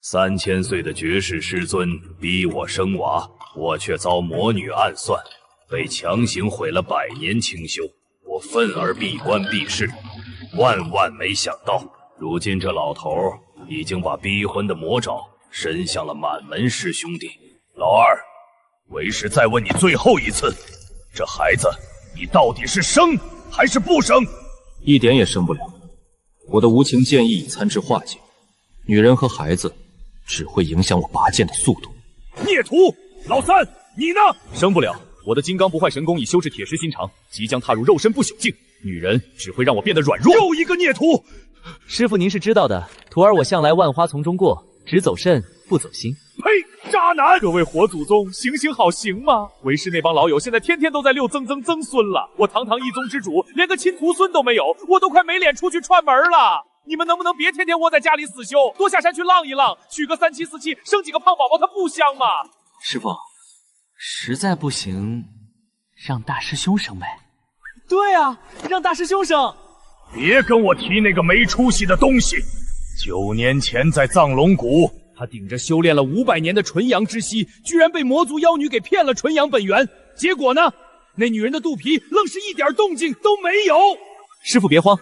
3000岁的绝世师尊逼我生娃，我却遭魔女暗算，被强行毁了100年清修。我愤而闭关闭世，万没想到，如今这老头已经把逼婚的魔爪伸向了满门师兄弟。老二，为师再问你最后一次，这孩子你到底是生还是不生？一点也生不了。我的无情剑意已参至化境，女人和孩子只会影响我拔剑的速度。孽徒，老三，你呢？生不了。我的金刚不坏神功已修至铁石心肠，即将踏入肉身不朽境，女人只会让我变得软弱。又一个孽徒！师傅您是知道的，徒儿我向来万花丛中过，只走肾不走心。呸！渣男！各位火祖宗，行行好行吗？为师那帮老友现在天天都在溜曾孙了，我堂堂一宗之主，连个亲徒孙都没有，我都快没脸出去串门了。你们能不能别天天窝在家里死修，多下山去浪一浪，娶个3妻4妻，生几个胖宝宝，它不香吗？师傅，实在不行，让大师兄生呗。对啊，让大师兄生。别跟我提那个没出息的东西。9年前在藏龙谷，他顶着修炼了500年的纯阳之息，居然被魔族妖女给骗了纯阳本源。结果呢，那女人的肚皮愣是一点动静都没有。师傅别慌，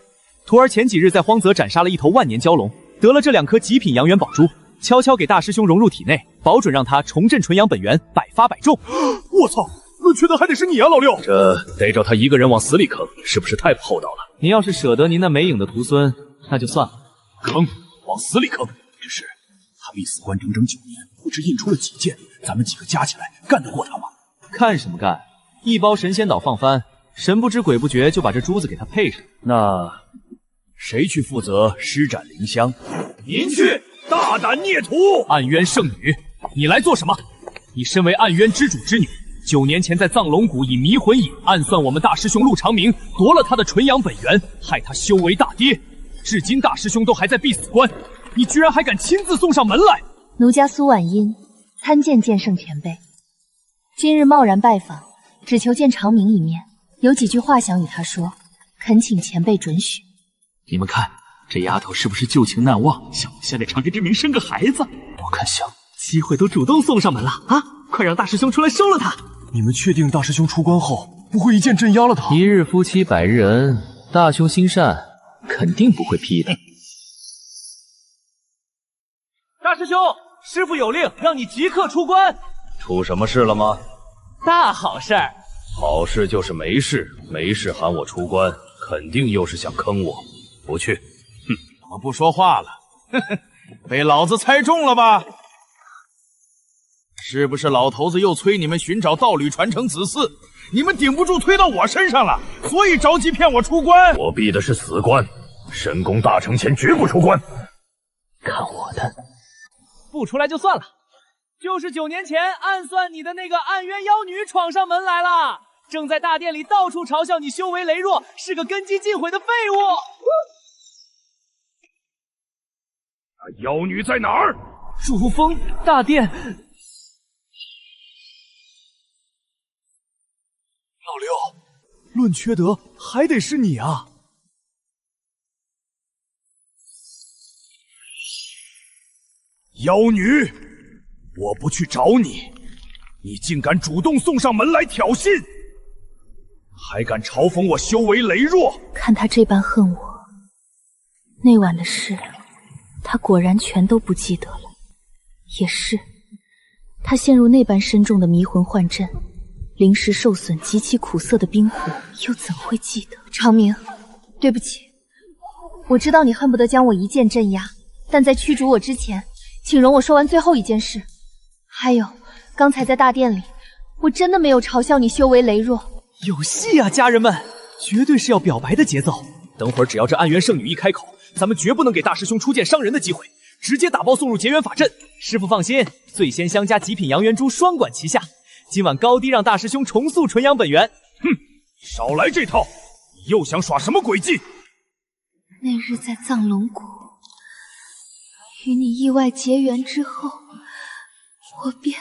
徒儿前几日在荒泽斩杀了一头万年蛟龙，得了这2颗极品阳元宝珠，悄悄给大师兄融入体内，保准让他重振纯阳本源，百发百中。我操，那缺的还得是你啊，老六！这逮着他一个人往死里坑，是不是太不厚道了？您要是舍得您那没影的徒孙，那就算了。坑，往死里坑！只是他闭死关整整9年，不知印出了几剑，咱们几个加起来干得过他吗？看什么干？一包神仙岛放翻，神不知鬼不觉就把这珠子给他配上。那谁去负责施展灵香？您去！大胆孽徒！暗渊圣女，你来做什么？你身为暗渊之主之女，9年前在藏龙谷以迷魂引暗算我们大师兄陆长明，夺了他的纯阳本源，害他修为大跌。至今大师兄都还在必死关，你居然还敢亲自送上门来！奴家苏婉音参见剑圣前辈，今日贸然拜访，只求见长明一面，有几句话想与他说，恳请前辈准许。你们看，这丫头是不是旧情难忘，想先给长明之名生个孩子？我看像。机会都主动送上门了啊！快让大师兄出来收了他！你们确定大师兄出关后不会一剑镇压了他？一日夫妻百日恩，大兄心善，肯定不会批的。大师兄，师傅有令，让你即刻出关。出什么事了吗？大好事儿。好事就是没事，没事喊我出关，肯定又是想坑我。不去。哼，怎么不说话了？被老子猜中了吧？是不是老头子又催你们寻找道侣传承子嗣？你们顶不住推到我身上了，所以着急骗我出关。我闭的是死关，神功大成前绝不出关。看我的！不出来就算了，就是9年前暗算你的那个暗渊妖女闯上门来了，正在大殿里到处嘲笑你修为羸弱，是个根基尽毁的废物。那妖女在哪儿？主峰大殿。老六，论缺德还得是你啊！妖女，我不去找你，你竟敢主动送上门来挑衅，还敢嘲讽我修为羸弱！看他这般恨我，那晚的事，他果然全都不记得了。也是，他陷入那般深重的迷魂幻阵。灵石受损，极其苦涩的冰火，又怎会记得？长明，对不起，我知道你恨不得将我一剑镇压，但在驱逐我之前，请容我说完最后一件事。还有，刚才在大殿里，我真的没有嘲笑你修为羸弱。有戏啊，家人们，绝对是要表白的节奏。等会儿只要这暗渊圣女一开口，咱们绝不能给大师兄出剑伤人的机会，直接打包送入结缘法阵。师傅放心，醉仙香加极品阳元珠双管齐下。今晚高低让大师兄重塑纯阳本源。哼，少来这套！你又想耍什么诡计？那日在藏龙谷与你意外结缘之后，我便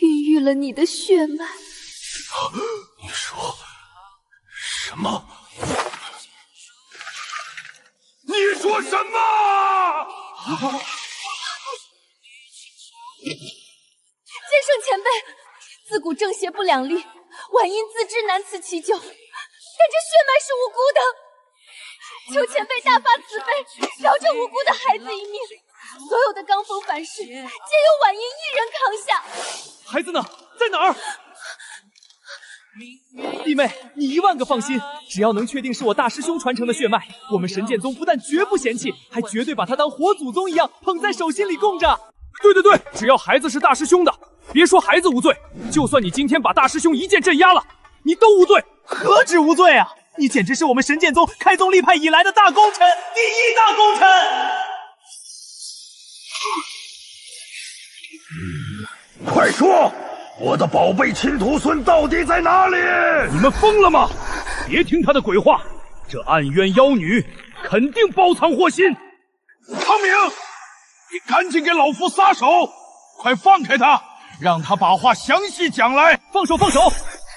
孕育了你的血脉。你说什么？你说什么？剑圣前辈，自古正邪不两立，婉音自知难辞其咎，但这血脉是无辜的，求前辈大发慈悲，饶这无辜的孩子一命。所有的罡风凡事，皆由婉音一人扛下。孩子呢？在哪儿？弟妹，你10000个放心，只要能确定是我大师兄传承的血脉，我们神剑宗不但绝不嫌弃，还绝对把他当活祖宗一样捧在手心里供着。对，只要孩子是大师兄的，别说孩子无罪，就算你今天把大师兄一剑镇压了，你都无罪。何止无罪啊！你简直是我们神剑宗开宗立派以来的大功臣，第1大功臣！快说，我的宝贝亲徒孙到底在哪里？你们疯了吗？别听他的鬼话，这暗渊妖女肯定包藏祸心。昌明，你赶紧给老夫撒手，快放开他，让他把话详细讲来。放手！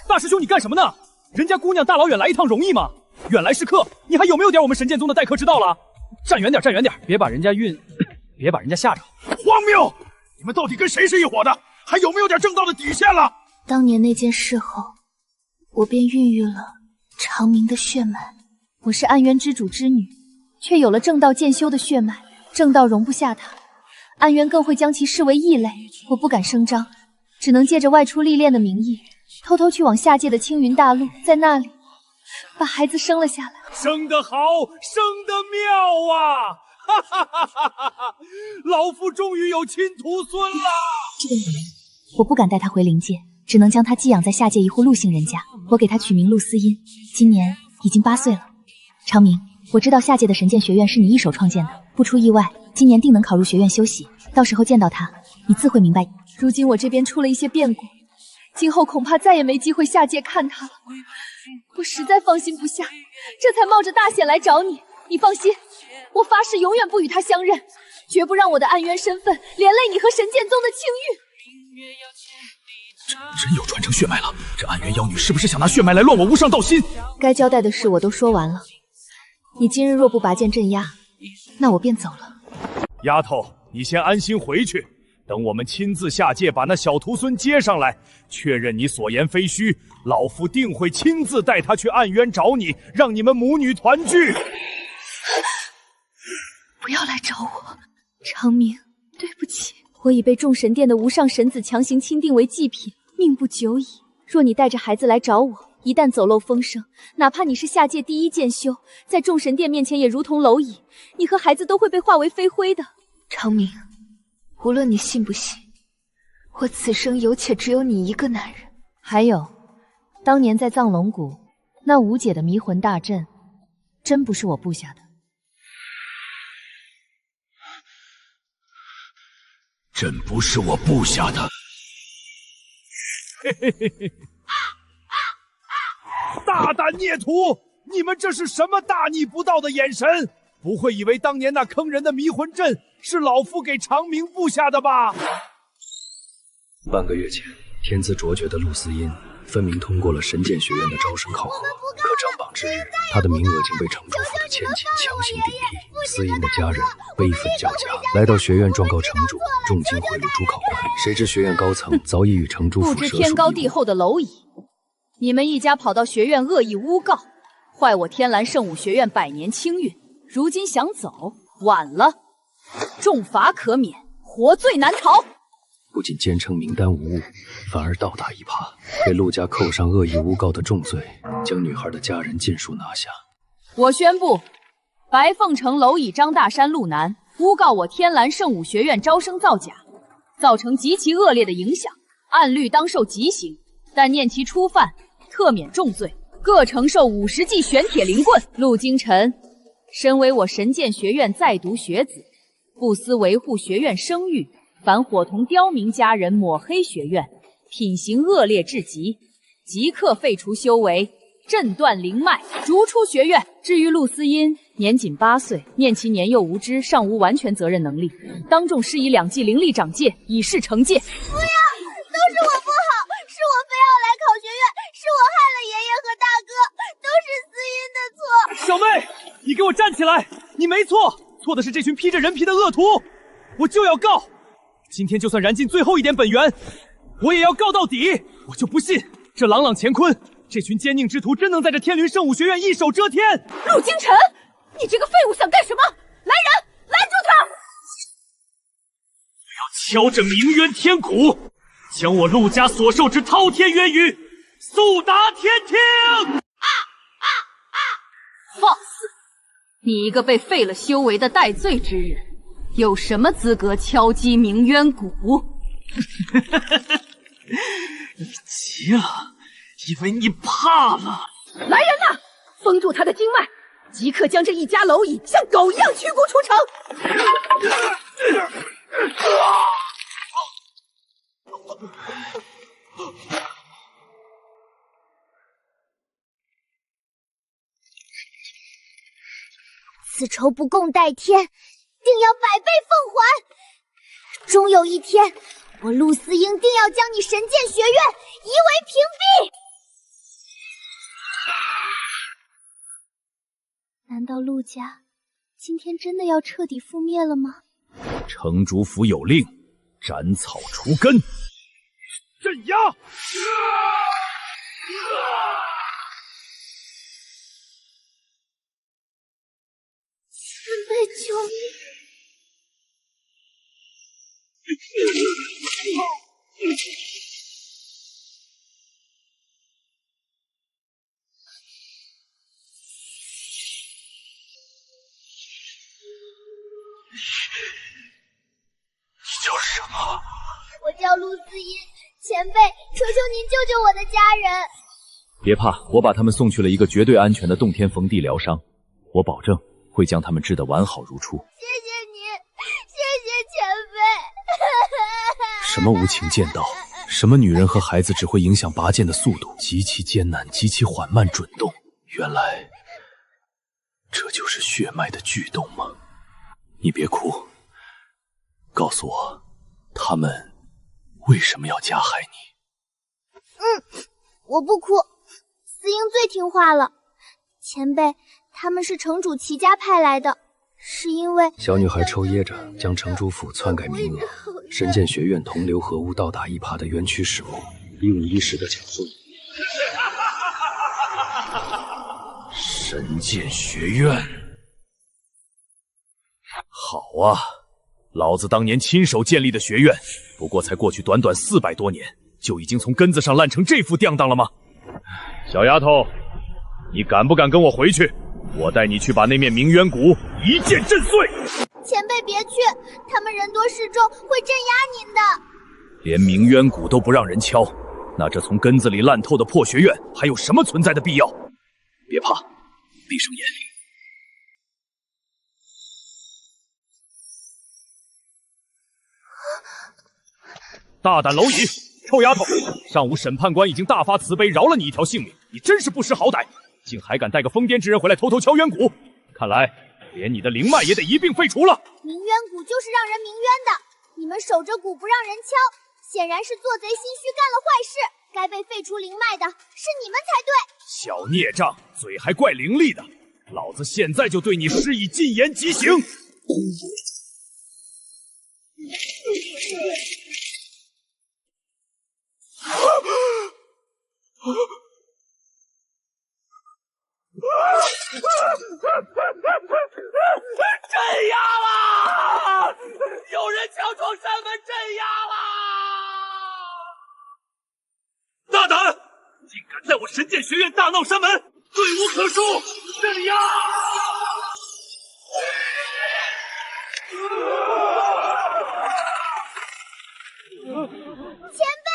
大师兄，你干什么呢？人家姑娘大老远来一趟容易吗？远来是客，你还有没有点我们神剑宗的待客之道了？站远点，别把人家吓着。荒谬！你们到底跟谁是一伙的？还有没有点正道的底线了？当年那件事后，我便孕育了长明的血脉。我是暗渊之主之女，却有了正道渐修的血脉，正道容不下她，暗渊更会将其视为异类。我不敢声张，只能借着外出历练的名义，偷偷去往下界的青云大陆，在那里把孩子生了下来。生得好，生得妙啊！老夫终于有亲徒孙了。这个女人，我不敢带她回灵界，只能将她寄养在下界一户陆姓人家。我给她取名陆思音，今年已经8岁了。长明，我知道下界的神剑学院是你一手创建的，不出意外，今年定能考入学院修习。到时候见到她，你自会明白。如今我这边出了一些变故，今后恐怕再也没机会下界看她了。我实在放心不下，这才冒着大险来找你。你放心，我发誓永远不与他相认，绝不让我的暗渊身份连累你和神剑宗的清誉。真有传承血脉了，这暗渊妖女是不是想拿血脉来乱我无上道心？该交代的事我都说完了，你今日若不拔剑镇压，那我便走了。丫头，你先安心回去，等我们亲自下界把那小徒孙接上来，确认你所言非虚，老夫定会亲自带他去暗渊找你，让你们母女团聚。不要来找我，长明，对不起，我已被众神殿的无上神子强行钦定为祭品，命不久矣。若你带着孩子来找我，一旦走漏风声，哪怕你是下界第1剑修，在众神殿面前也如同蝼蚁，你和孩子都会被化为飞灰的。长明，无论你信不信，我此生有且只有你一个男人。还有，当年在藏龙谷那无解的迷魂大阵，真不是我布下的。真不是我布下的。大胆孽徒，你们这是什么大逆不道的眼神？不会以为当年那坑人的迷魂阵是老夫给长明布下的吧？半个月前，天资卓绝的陆思音分明通过了神剑学院的招生考核，可上榜之日，他的名额竟被城主府的千金强行顶替。思音的家人悲愤交加，来到学院状告城主重金贿赂主考官。谁知学院高层早已与城主府不知天高地厚的蝼蚁，你们一家跑到学院恶意诬告，坏我天蓝圣武学院100年清运，如今想走，晚了，重罚可免，活罪难逃。不仅坚称名单无误，反而倒打一耙，给陆家扣上恶意诬告的重罪，将女孩的家人尽数拿下。我宣布，白凤城蝼蚁张大山陆南诬告我天蓝圣武学院招生造假，造成极其恶劣的影响，按律当受极刑，但念其初犯，特免重罪，各承受50记玄铁灵棍。陆京晨，身为我神剑学院在读学子，不思维护学院声誉，反伙同刁民家人抹黑学院，品行恶劣至极，即刻废除修为，震断灵脉，逐出学院。至于陆思音，年仅8岁，念其年幼无知，尚无完全责任能力，当众施以2记灵力掌戒，以示惩戒。不要，都是我不好，是我非要来考学院，是我害了爷爷和大哥，都是思音的错。小妹，你给我站起来！你没错，错的是这群披着人皮的恶徒，我就要告！今天就算燃尽最后一点本源，我也要告到底！我就不信这朗朗乾坤这群奸佞之徒真能在这天伦圣武学院一手遮天！陆京晨，你这个废物想干什么？来人，拦住他！我要敲着明渊天鼓，将我陆家所受之滔天冤狱速达天庭！放肆！你一个被废了修为的戴罪之人，有什么资格敲击明渊鼓？你急了，因为你怕了。来人呐，封住他的经脉，即刻将这一家蝼蚁像狗一样驱逐出城！此仇不共戴天，定要百倍奉还。终有一天，我陆思英定要将你神剑学院夷为平地。难道陆家今天真的要彻底覆灭了吗？城主府有令，斩草除根，镇压！前辈，救命！你叫什么？我叫陆思音。前辈，求求您救救我的家人！别怕，我把他们送去了一个绝对安全的洞天逢地疗伤，我保证会将他们治得完好如初。谢谢您，谢谢前辈。什么无情剑道，什么女人和孩子只会影响拔剑的速度，极其艰难，极其缓慢准动。原来这就是血脉的剧动吗？你别哭，告诉我，他们为什么要加害你？我不哭，思英最听话了。前辈，他们是城主齐家派来的，是因为小女孩抽噎着，将城主府篡改名额，神剑学院同流合污倒打一耙的冤屈始末，一五一十的讲述。神剑学院，好啊！老子当年亲手建立的学院，不过才过去短短400多年，就已经从根子上烂成这副吊当了吗？小丫头，你敢不敢跟我回去？我带你去把那面明渊鼓一剑震碎！前辈别去，他们人多势众，会镇压您的。连明渊鼓都不让人敲，那这从根子里烂透的破学院还有什么存在的必要？别怕，闭上眼。大胆蝼蚁，臭丫头！上午审判官已经大发慈悲，饶了你一条性命，你真是不识好歹，竟还敢带个疯癫之人回来偷偷敲冤鼓！看来连你的灵脉也得一并废除了。鸣冤鼓就是让人鸣冤的，你们守着鼓不让人敲，显然是做贼心虚，干了坏事，该被废除灵脉的是你们才对。小孽障，嘴还怪伶俐的，老子现在就对你施以禁言极刑！镇压了！有人强闯山门，镇压了！大胆！竟敢在我神剑学院大闹山门，罪无可恕！镇压！前辈，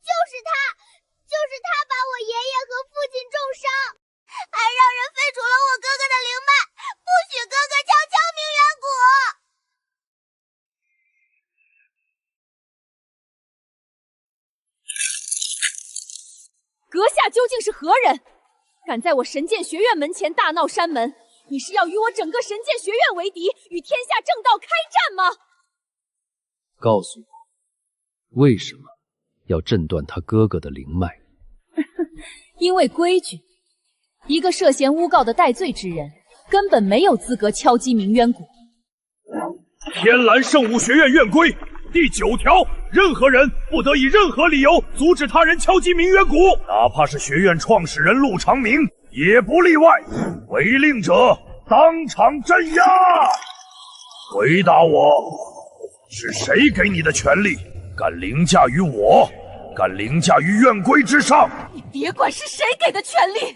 就是他，就是他把我爷爷和父亲重伤，还让人废除了我哥哥的灵脉，不许哥哥敲鸣冤鼓。阁下究竟是何人？敢在我神剑学院门前大闹山门，你是要与我整个神剑学院为敌，与天下正道开战吗？告诉我，为什么要震断他哥哥的灵脉？因为规矩，一个涉嫌诬告的戴罪之人，根本没有资格敲击鸣冤鼓。天蓝圣武学院院规，第9条，任何人不得以任何理由阻止他人敲击明渊谷，哪怕是学院创始人陆长明，也不例外。违令者当场镇压。回答我，是谁给你的权利？敢凌驾于我，敢凌驾于院规之上？你别管是谁给的权利。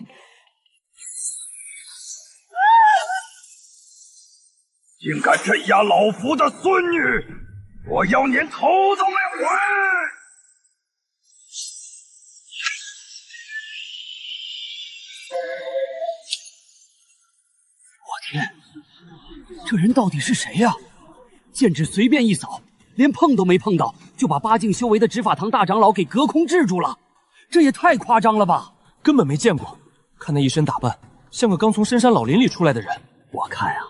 竟敢镇压老夫的孙女，我要连头都没回！我天，这人到底是谁呀？剑指随便一扫，连碰都没碰到，就把8境修为的执法堂大长老给隔空制住了，这也太夸张了吧！根本没见过，看那一身打扮，像个刚从深山老林里出来的人。我看啊，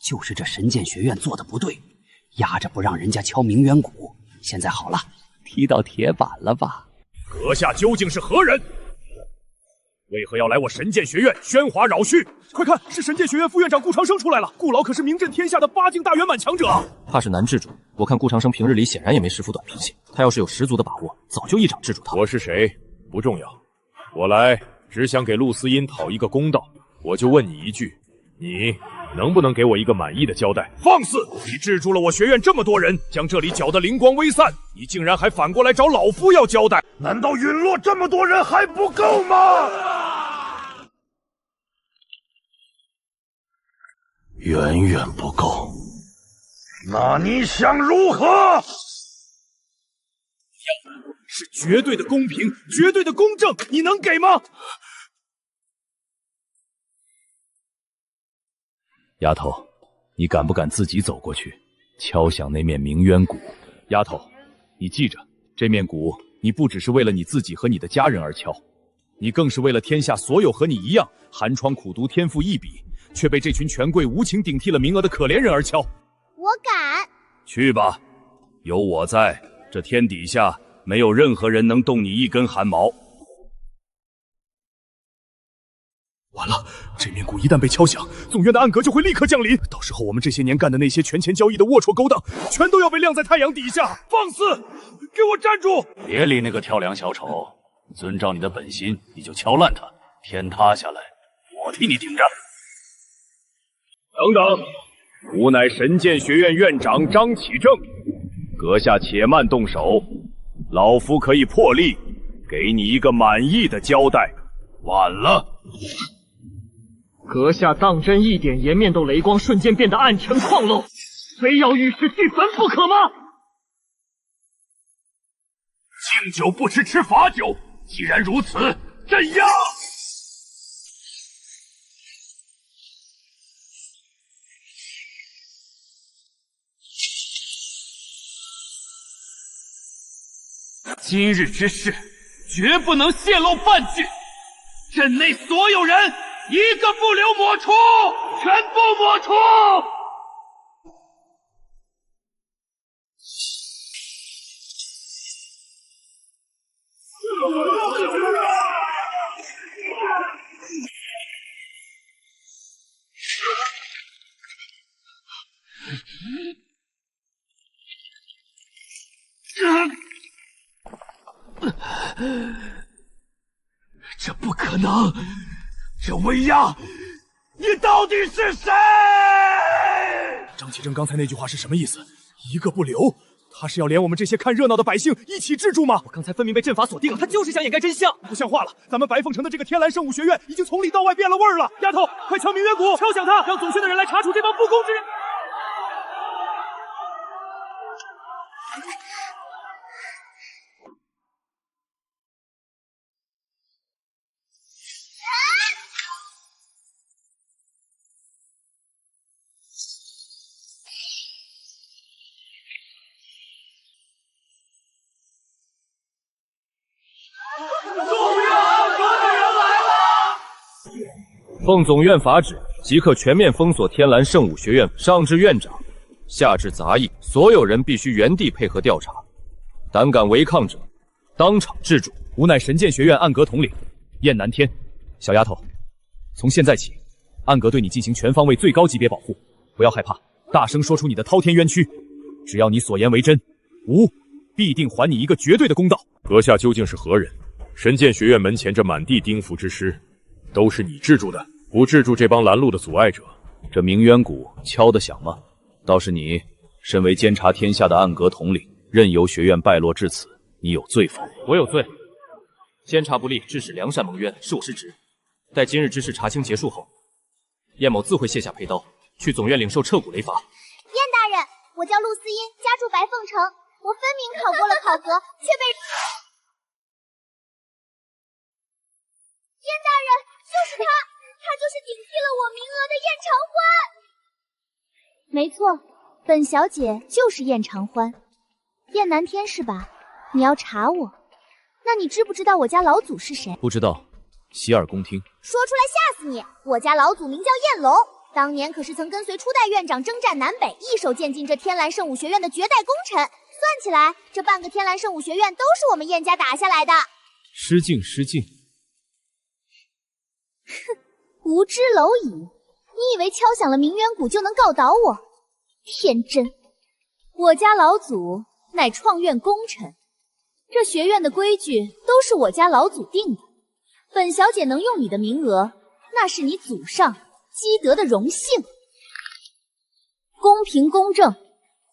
就是这神剑学院做的不对，压着不让人家敲明渊谷。现在好了，踢到铁板了吧？阁下究竟是何人？为何要来我神剑学院喧哗扰序？快看，是神剑学院副院长顾长生出来了。顾老可是名震天下的8境大圆满强者，怕是难制住。我看顾长生平日里显然也没师傅短脾气，他要是有十足的把握，早就一掌制住他。我是谁不重要，我来只想给陆思音讨一个公道。我就问你一句，你能不能给我一个满意的交代？放肆！你制住了我学院这么多人，将这里搅得灵光微散，你竟然还反过来找老夫要交代？难道陨落这么多人还不够吗？远远不够。那你想如何？是绝对的公平，绝对的公正，你能给吗？丫头，你敢不敢自己走过去，敲响那面明渊鼓？丫头，你记着，这面鼓你不只是为了你自己和你的家人而敲，你更是为了天下所有和你一样寒窗苦读天赋异禀，却被这群权贵无情顶替了名额的可怜人而敲。我敢。去吧，有我在，这天底下没有任何人能动你一根汗毛。完了，这面鼓一旦被敲响，总院的暗格就会立刻降临，到时候我们这些年干的那些权钱交易的龌龊勾当，全都要被晾在太阳底下。放肆！给我站住！别理那个跳梁小丑，遵照你的本心，你就敲烂它，天塌下来，我替你顶着。等等，吾乃神剑学院院长张启正，阁下且慢动手，老夫可以破例给你一个满意的交代。晚了。阁下当真一点颜面斗雷光，瞬间变得暗沉旷漏，非要玉石俱焚不可吗？敬酒不吃吃罚酒，既然如此，镇压！今日之事绝不能泄露半句，镇内所有人一个不留抹除，全部抹除！这不可能！这威压，你到底是谁？张启正刚才那句话是什么意思？一个不留，他是要连我们这些看热闹的百姓一起制住吗？我刚才分明被阵法锁定了，他就是想掩盖真相。不像话了！咱们白凤城的这个天蓝圣武学院已经从里到外变了味儿了。丫头，快敲明渊鼓，敲响它，让总轩的人来查处这帮不公之人。奉总院法旨，即刻全面封锁天蓝圣武学院，上至院长，下至杂役，所有人必须原地配合调查，胆敢违抗者，当场制住。吾乃神剑学院暗阁统领燕南天。小丫头，从现在起，暗阁对你进行全方位最高级别保护，不要害怕，大声说出你的滔天冤屈。只要你所言为真，无，必定还你一个绝对的公道。阁下究竟是何人？神剑学院门前这满地丁符之尸，都是你制住的？不制住这帮拦路的阻碍者，这鸣冤鼓敲得响吗？倒是你，身为监察天下的暗阁统领，任由学院败落至此，你有罪否？我有罪。监察不力，致使良善蒙冤，是我失职。待今日之事查清结束后，燕某自会卸下佩刀，去总院领受彻骨雷罚。燕大人，我叫陆思音，家住白凤城，我分明考过了考核，却被……燕大人，就是他，他就是顶替了我名额的燕长欢。没错，本小姐就是燕长欢，燕南天是吧？你要查我，那你知不知道我家老祖是谁？不知道，洗耳恭听。说出来吓死你！我家老祖名叫燕龙，当年可是曾跟随初代院长征战南北，一手建进这天蓝圣武学院的绝代功臣。算起来，这半个天蓝圣武学院都是我们燕家打下来的。失敬失敬。哼，无知蝼蚁！你以为敲响了鸣冤鼓就能告倒我？天真！我家老祖乃创院功臣，这学院的规矩都是我家老祖定的。本小姐能用你的名额，那是你祖上积德的荣幸。公平公正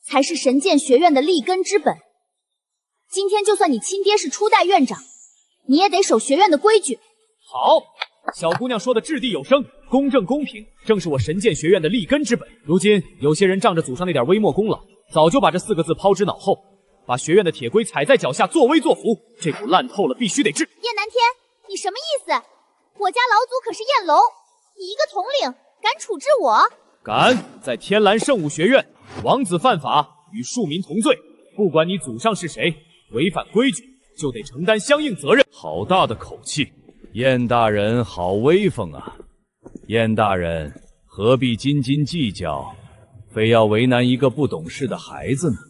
才是神剑学院的立根之本。今天就算你亲爹是初代院长，你也得守学院的规矩。好，小姑娘说的掷地有声，公正公平，正是我神剑学院的立根之本。如今有些人仗着祖上那点微末功劳，早就把这4个字抛之脑后，把学院的铁规踩在脚下，作威作福。这股烂透了，必须得治。燕南天，你什么意思？我家老祖可是燕龙，你一个统领敢处置我？敢在天蓝圣武学院，王子犯法，与庶民同罪。不管你祖上是谁，违反规矩就得承担相应责任。好大的口气！燕大人好威风啊！燕大人何必斤斤计较，非要为难一个不懂事的孩子呢？爷爷，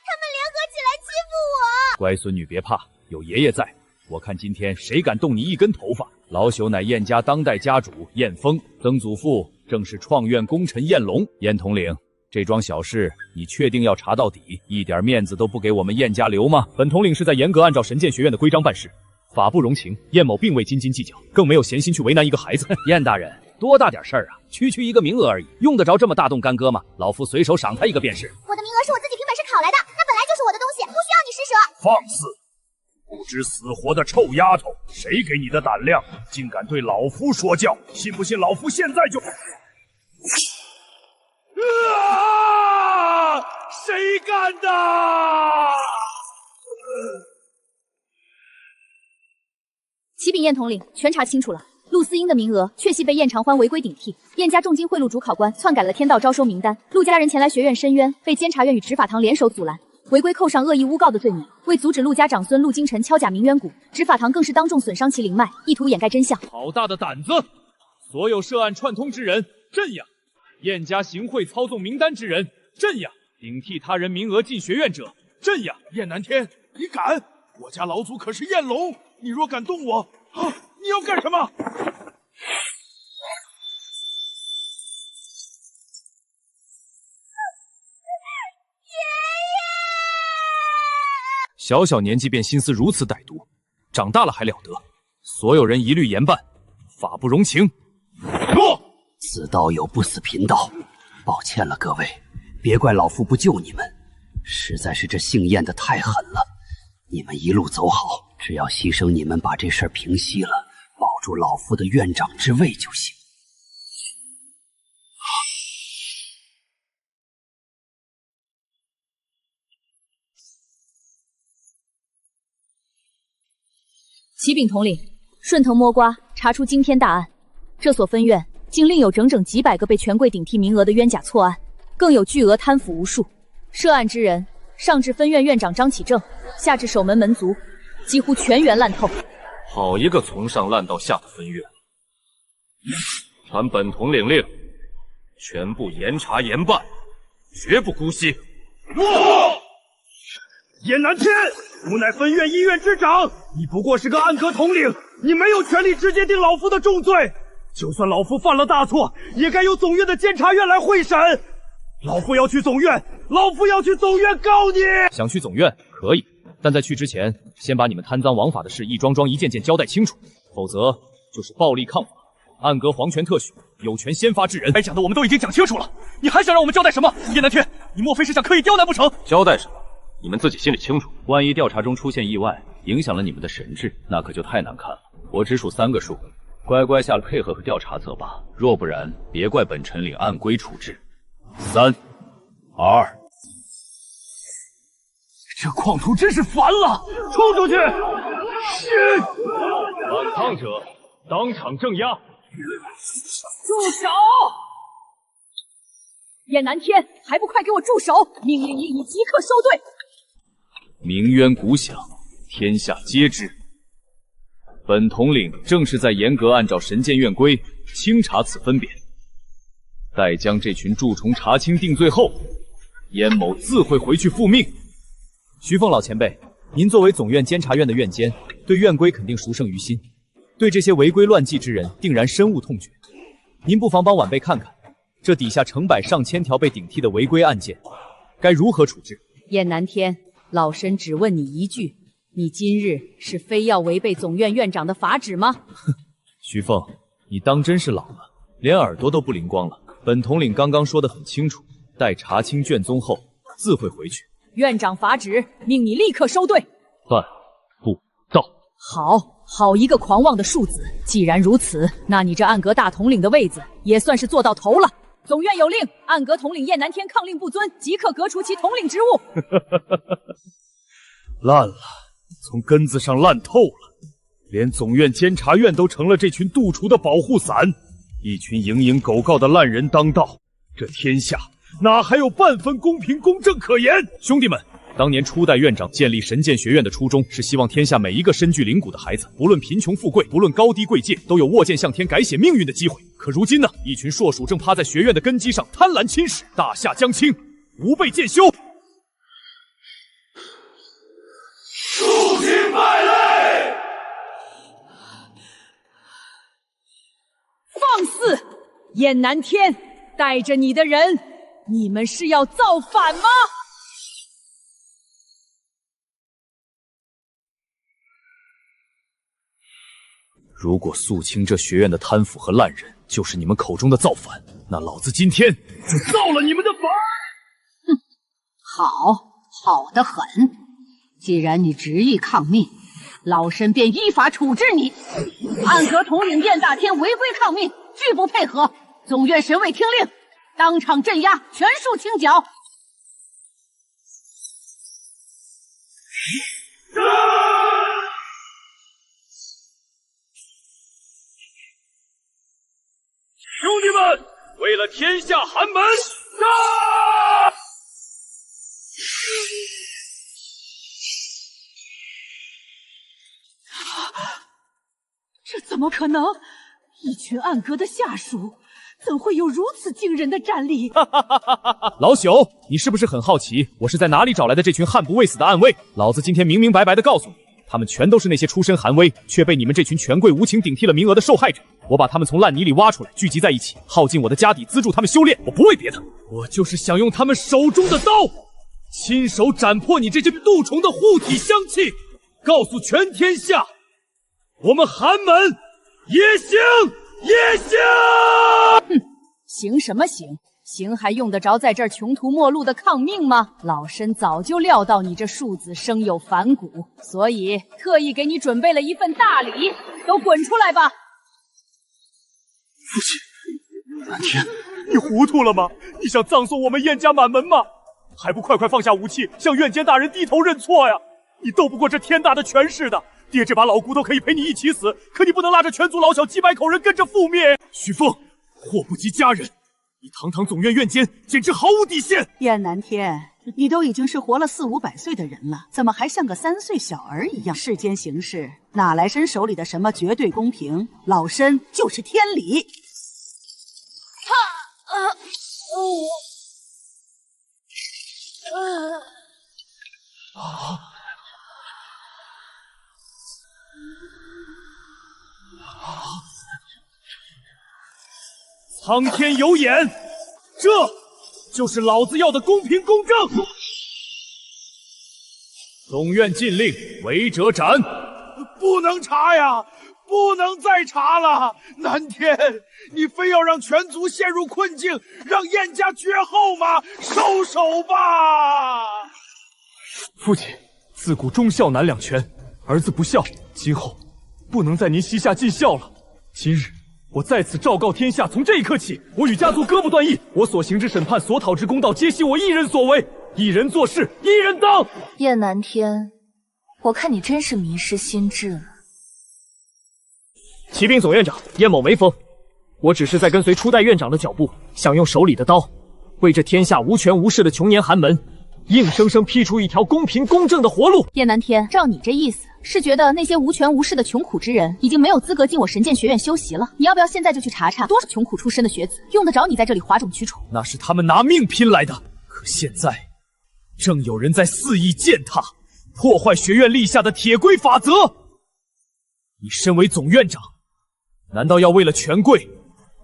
他们联合起来欺负我！乖孙女别怕，有爷爷在。我看今天谁敢动你一根头发！老朽乃燕家当代家主燕峰，曾祖父正是创院功臣燕龙。燕统领，这桩小事你确定要查到底，一点面子都不给我们燕家留吗？本统领是在严格按照神剑学院的规章办事，法不容情。燕某并未斤斤计较，更没有闲心去为难一个孩子。燕大人，多大点事儿啊，区一个名额而已，用得着这么大动干戈吗？老夫随手赏他一个便是。我的名额是我自己凭本事考来的，那本来就是我的东西，不需要你施舍。放肆！不知死活的臭丫头，谁给你的胆量，竟敢对老夫说教？信不信老夫现在就……谁干的？启禀燕统领，全查清楚了。陆思英的名额确系被燕长欢违规顶替，燕家重金贿赂主考官，篡改了天道招收名单。陆家人前来学院申冤，被监察院与执法堂联手阻拦，违规扣上恶意诬告的罪名。为阻止陆家长孙陆金晨敲假鸣冤鼓，执法堂更是当众损伤其灵脉，意图掩盖真相。好大的胆子！所有涉案串通之人，镇压！燕家行贿操纵名单之人，镇压！顶替他人名额进学院者，镇压！燕南天，你敢？我家老祖可是燕龙，你若敢动我，你要干什么？小小年纪便心思如此歹毒，长大了还了得？所有人一律严办，法不容情。诺！此道友不死贫道，抱歉了各位，别怪老夫不救你们，实在是这姓燕的太狠了。你们一路走好，只要牺牲你们把这事儿平息了，保住老夫的院长之位就行。启禀统领，顺藤摸瓜，查出惊天大案。这所分院竟另有整整几百个被权贵顶替名额的冤假错案，更有巨额贪腐无数。涉案之人，上至分院院长张启正，下至守门门卒，几乎全员烂透。好一个从上烂到下的分院！传本统领令，全部严查严办，绝不姑息。燕南天，吾乃分院医院之长，你不过是个暗阁统领，你没有权利直接定老夫的重罪。就算老夫犯了大错，也该由总院的监察院来会审。老夫要去总院老夫要去总院告你！想去总院可以，但在去之前，先把你们贪赃枉法的事一桩桩、一件件交代清楚，否则就是暴力抗法。暗阁皇权特许，有权先发制人。该讲的我们都已经讲清楚了，你还想让我们交代什么？叶南天，你莫非是想刻意刁难不成？交代什么？你们自己心里清楚。万一调查中出现意外，影响了你们的神智，那可就太难看了。我只数3个数，乖乖下了配合和调查则罢，若不然，别怪本臣领按规处置。3、2。这矿徒真是烦了，冲出去！是。反抗者当场镇压。住手！燕南天，还不快给我住手！命令你即刻收队。鸣冤鼓响，天下皆知。本统领正是在严格按照神剑院规清查此分别，待将这群蛀虫查清定罪后，燕某自会回去复命。徐凤老前辈，您作为总院监察院的院监，对院规肯定熟胜于心，对这些违规乱纪之人定然深恶痛绝。您不妨帮晚辈看看，这底下成百上千条被顶替的违规案件，该如何处置？燕南天，老身只问你一句，你今日是非要违背总院院长的法旨吗？徐凤，你当真是老了，连耳朵都不灵光了。本统领刚刚说得很清楚，待查清卷宗后，自会回去。院长法旨，命你立刻收队。办不到。好一个狂妄的庶子！既然如此，那你这暗阁大统领的位子也算是做到头了。总院有令，暗阁统领燕南天抗令不遵，即刻革除其统领职务。烂了，从根子上烂透了，连总院监察院都成了这群杜厨的保护伞，一群蝇营狗告的烂人当道，这天下哪还有半分公平公正可言？兄弟们，当年初代院长建立神剑学院的初衷是希望天下每一个身具灵骨的孩子，不论贫穷富贵，不论高低贵贱，都有握剑向天改写命运的机会。可如今呢，一群硕鼠正趴在学院的根基上贪婪侵蚀，大夏将倾，吾辈渐休。肃清败类！放肆！燕南天带着你的人，你们是要造反吗？如果肃清这学院的贪腐和烂人就是你们口中的造反，那老子今天就造了你们的反！好得很。既然你执意抗命，老身便依法处置你。暗阁统领燕大天违规抗命，拒不配合，总院神位听令，当场镇压，全数清剿。兄弟们，为了天下寒门，杀！这怎么可能？一群暗阁的下属，怎会有如此惊人的战力？老朽，你是不是很好奇我是在哪里找来的这群悍不畏死的暗卫？老子今天明明白白的告诉你，他们全都是那些出身寒微却被你们这群权贵无情顶替了名额的受害者。我把他们从烂泥里挖出来，聚集在一起，耗尽我的家底资助他们修炼。我不为别的，我就是想用他们手中的刀，亲手斩破你这只杜虫的护体香气，告诉全天下，我们寒门也行，也行！哼，行什么行？行还用得着在这儿穷途末路的抗命吗？老身早就料到你这庶子生有反骨，所以特意给你准备了一份大礼，都滚出来吧！父亲，南天，你糊涂了吗？你想葬送我们燕家满门吗？还不快快放下武器，向院监大人低头认错呀！你斗不过这天大的权势的，爹这把老骨头可以陪你一起死，可你不能拉着全族老小几百口人跟着覆灭。许凤，祸不及家人，你堂堂总院院监，简直毫无底线！燕南天，你都已经是活了4、500岁的人了，怎么还像个3岁小儿一样？世间行事，哪来身手里的什么绝对公平？老身就是天理。苍天有眼，这就是老子要的公平公正。总院禁令，违者斩。不能查呀！不能再查了！南天，你非要让全族陷入困境，让燕家绝后吗？收手吧！父亲，自古忠孝难两全，儿子不孝，今后不能在您膝下尽孝了。今日我在此昭告天下，从这一刻起，我与家族割不断义，我所行之审判，所讨之公道，皆系我一人所为。一人做事，一人当。燕南天，我看你真是迷失心智了。骑兵总院长燕某没疯，我只是在跟随初代院长的脚步，想用手里的刀，为这天下无权无势的穷年寒门，硬生生劈出一条公平公正的活路。燕南天，照你这意思，是觉得那些无权无势的穷苦之人已经没有资格进我神剑学院修习了？你要不要现在就去查查，多少穷苦出身的学子用得着你在这里哗众取宠？那是他们拿命拼来的，可现在正有人在肆意践踏，破坏学院立下的铁规法则。你身为总院长，难道要为了权贵，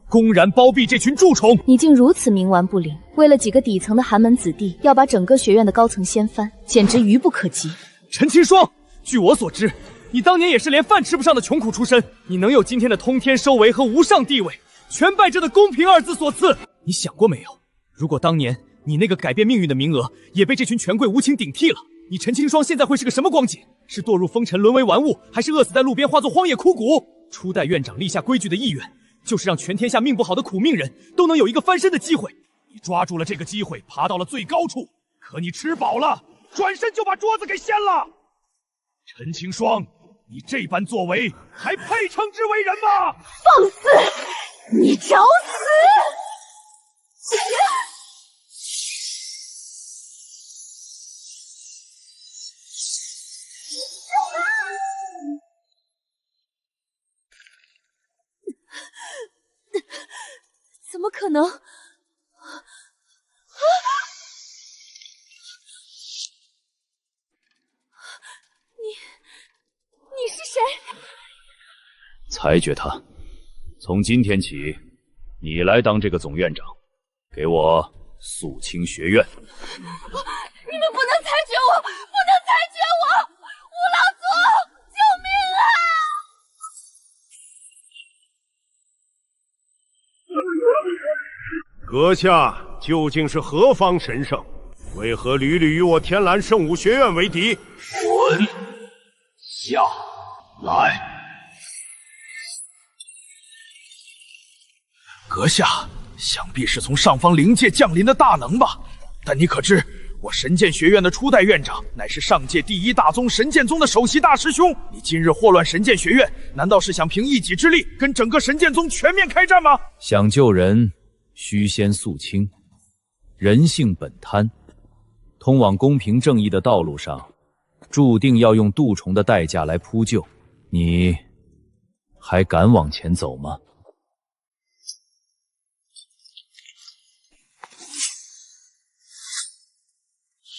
公然包庇这群蛀虫？你竟如此冥顽不灵，为了几个底层的寒门子弟，要把整个学院的高层掀翻，简直愚不可及。陈清霜，据我所知，你当年也是连饭吃不上的穷苦出身，你能有今天的通天收为和无上地位，全拜这的公平二字所赐。你想过没有，如果当年你那个改变命运的名额也被这群权贵无情顶替了，你陈清霜现在会是个什么光景？是堕入风尘沦为玩物，还是饿死在路边化作荒野枯骨？初代院长立下规矩的意愿，就是让全天下命不好的苦命人都能有一个翻身的机会。你抓住了这个机会，爬到了最高处，可你吃饱了，转身就把桌子给掀了。陈清霜，你这般作为，还配称之为人吗？放肆！你找死！怎么可能？你是谁？裁决他，从今天起，你来当这个总院长，给我肃清学院。你们不能裁决我，不能裁决我！吴老祖，救命啊！阁下究竟是何方神圣？为何屡屡与我天蓝圣武学院为敌？滚下来！阁下，想必是从上方灵界降临的大能吧？但你可知，我神剑学院的初代院长乃是上界第一大宗神剑宗的首席大师兄。你今日祸乱神剑学院，难道是想凭一己之力跟整个神剑宗全面开战吗？想救人，须先肃清。人性本贪，通往公平正义的道路上，注定要用蠹虫的代价来铺就。你还敢往前走吗？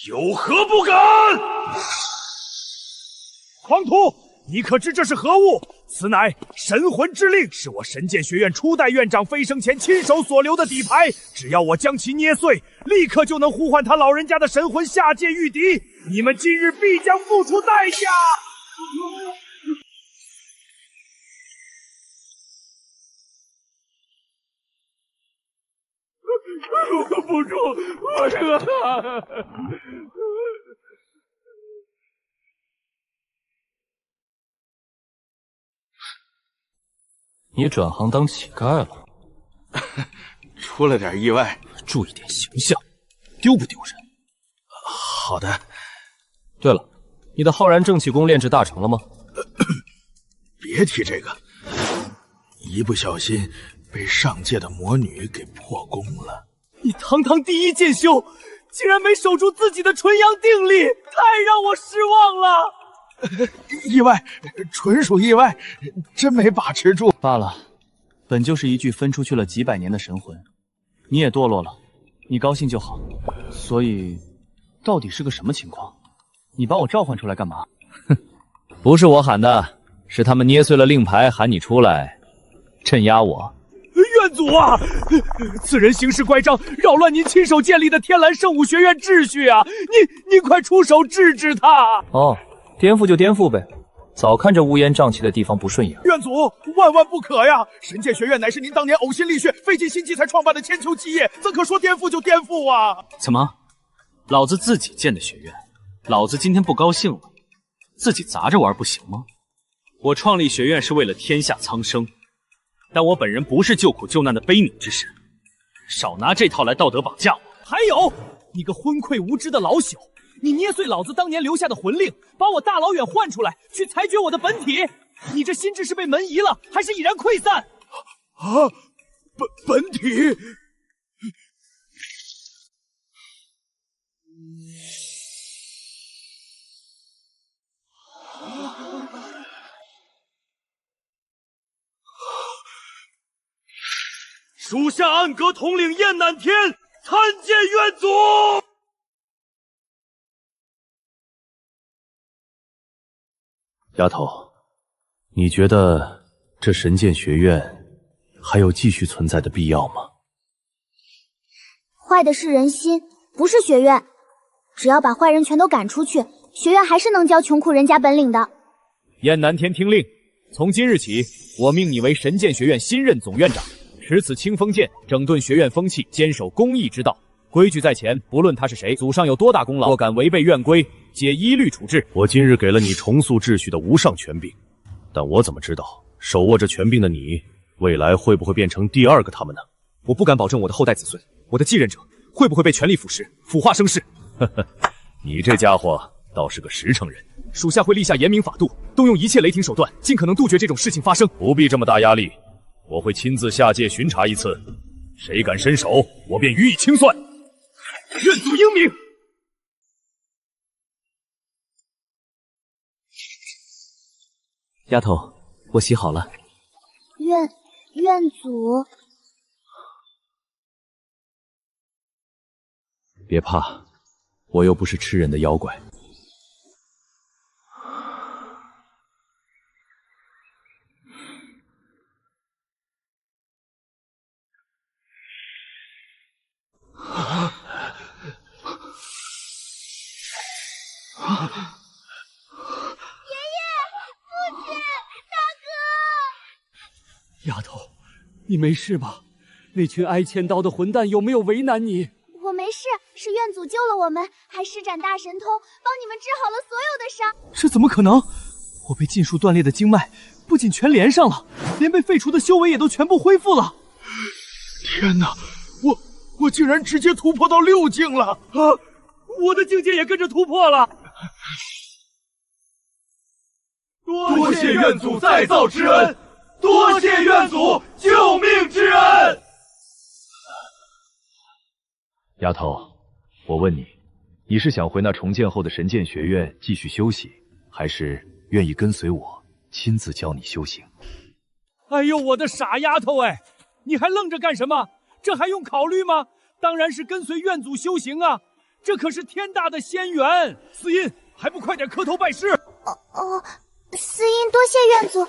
有何不敢？狂徒，你可知这是何物？此乃神魂之令，是我神剑学院初代院长飞升前亲手所留的底牌。只要我将其捏碎，立刻就能呼唤他老人家的神魂下界御敌。你们今日必将付出代价！我不住，我这个。你转行当乞丐了？出了点意外，注意点形象，丢不丢人？好的。对了，你的浩然正气功炼制大成了吗？别提这个，一不小心被上界的魔女给破功了。你堂堂第一剑修，竟然没守住自己的纯阳定力，太让我失望了。意外，纯属意外，真没把持住。罢了，本就是一具分出去了几百年的神魂，你也堕落了，你高兴就好。所以，到底是个什么情况？你把我召唤出来干嘛？哼，不是我喊的，是他们捏碎了令牌喊你出来，镇压我。院院祖啊！此人行事乖张，扰乱您亲手建立的天蓝圣武学院秩序啊！您快出手制止他！哦，颠覆就颠覆呗。早看这乌烟瘴气的地方不顺眼。院祖，万万不可呀！神剑学院乃是您当年呕心沥血、费尽心机才创办的千秋基业，怎可说颠覆就颠覆啊？怎么，老子自己建的学院，老子今天不高兴了，自己砸着玩不行吗？我创立学院是为了天下苍生，但我本人不是救苦救难的悲悯之神，少拿这套来道德绑架我。还有，你个昏聩无知的老朽，你捏碎老子当年留下的魂令，把我大老远唤出来去裁决我的本体，你这心智是被门移了，还是已然溃散？啊，本体。属下暗阁统领燕南天参见院祖。丫头，你觉得这神剑学院还有继续存在的必要吗？坏的是人心，不是学院。只要把坏人全都赶出去，学院还是能教穷苦人家本领的。燕南天听令，从今日起，我命你为神剑学院新任总院长。持此清风剑，整顿学院风气，坚守公义之道。规矩在前，不论他是谁，祖上有多大功劳，若敢违背院规，皆一律处置。我今日给了你重塑秩序的无上权柄，但我怎么知道手握着权柄的你，未来会不会变成第二个他们呢？我不敢保证我的后代子孙，我的继任者会不会被权力腐蚀，腐化生世。呵呵，你这家伙倒是个实诚人。属下会立下严明法度，动用一切雷霆手段，尽可能杜绝这种事情发生。不必这么大压力。我会亲自下界巡查一次，谁敢伸手，我便予以清算。院祖英明。丫头，我洗好了。院祖，别怕，我又不是吃人的妖怪。丫头，你没事吧？那群挨千刀的混蛋有没有为难你？我没事，是院祖救了我们，还施展大神通，帮你们治好了所有的伤。这怎么可能？我被禁术断裂的经脉不仅全连上了，连被废除的修为也都全部恢复了。天哪，我竟然直接突破到6境了啊！我的境界也跟着突破了。多谢院祖再造之恩，多谢院祖救命之恩。丫头，我问你，你是想回那重建后的神剑学院继续休息，还是愿意跟随我亲自教你修行？哎呦，我的傻丫头哎，你还愣着干什么？这还用考虑吗？当然是跟随院祖修行啊！这可是天大的仙缘。司音，还不快点磕头拜师？司音多谢院祖。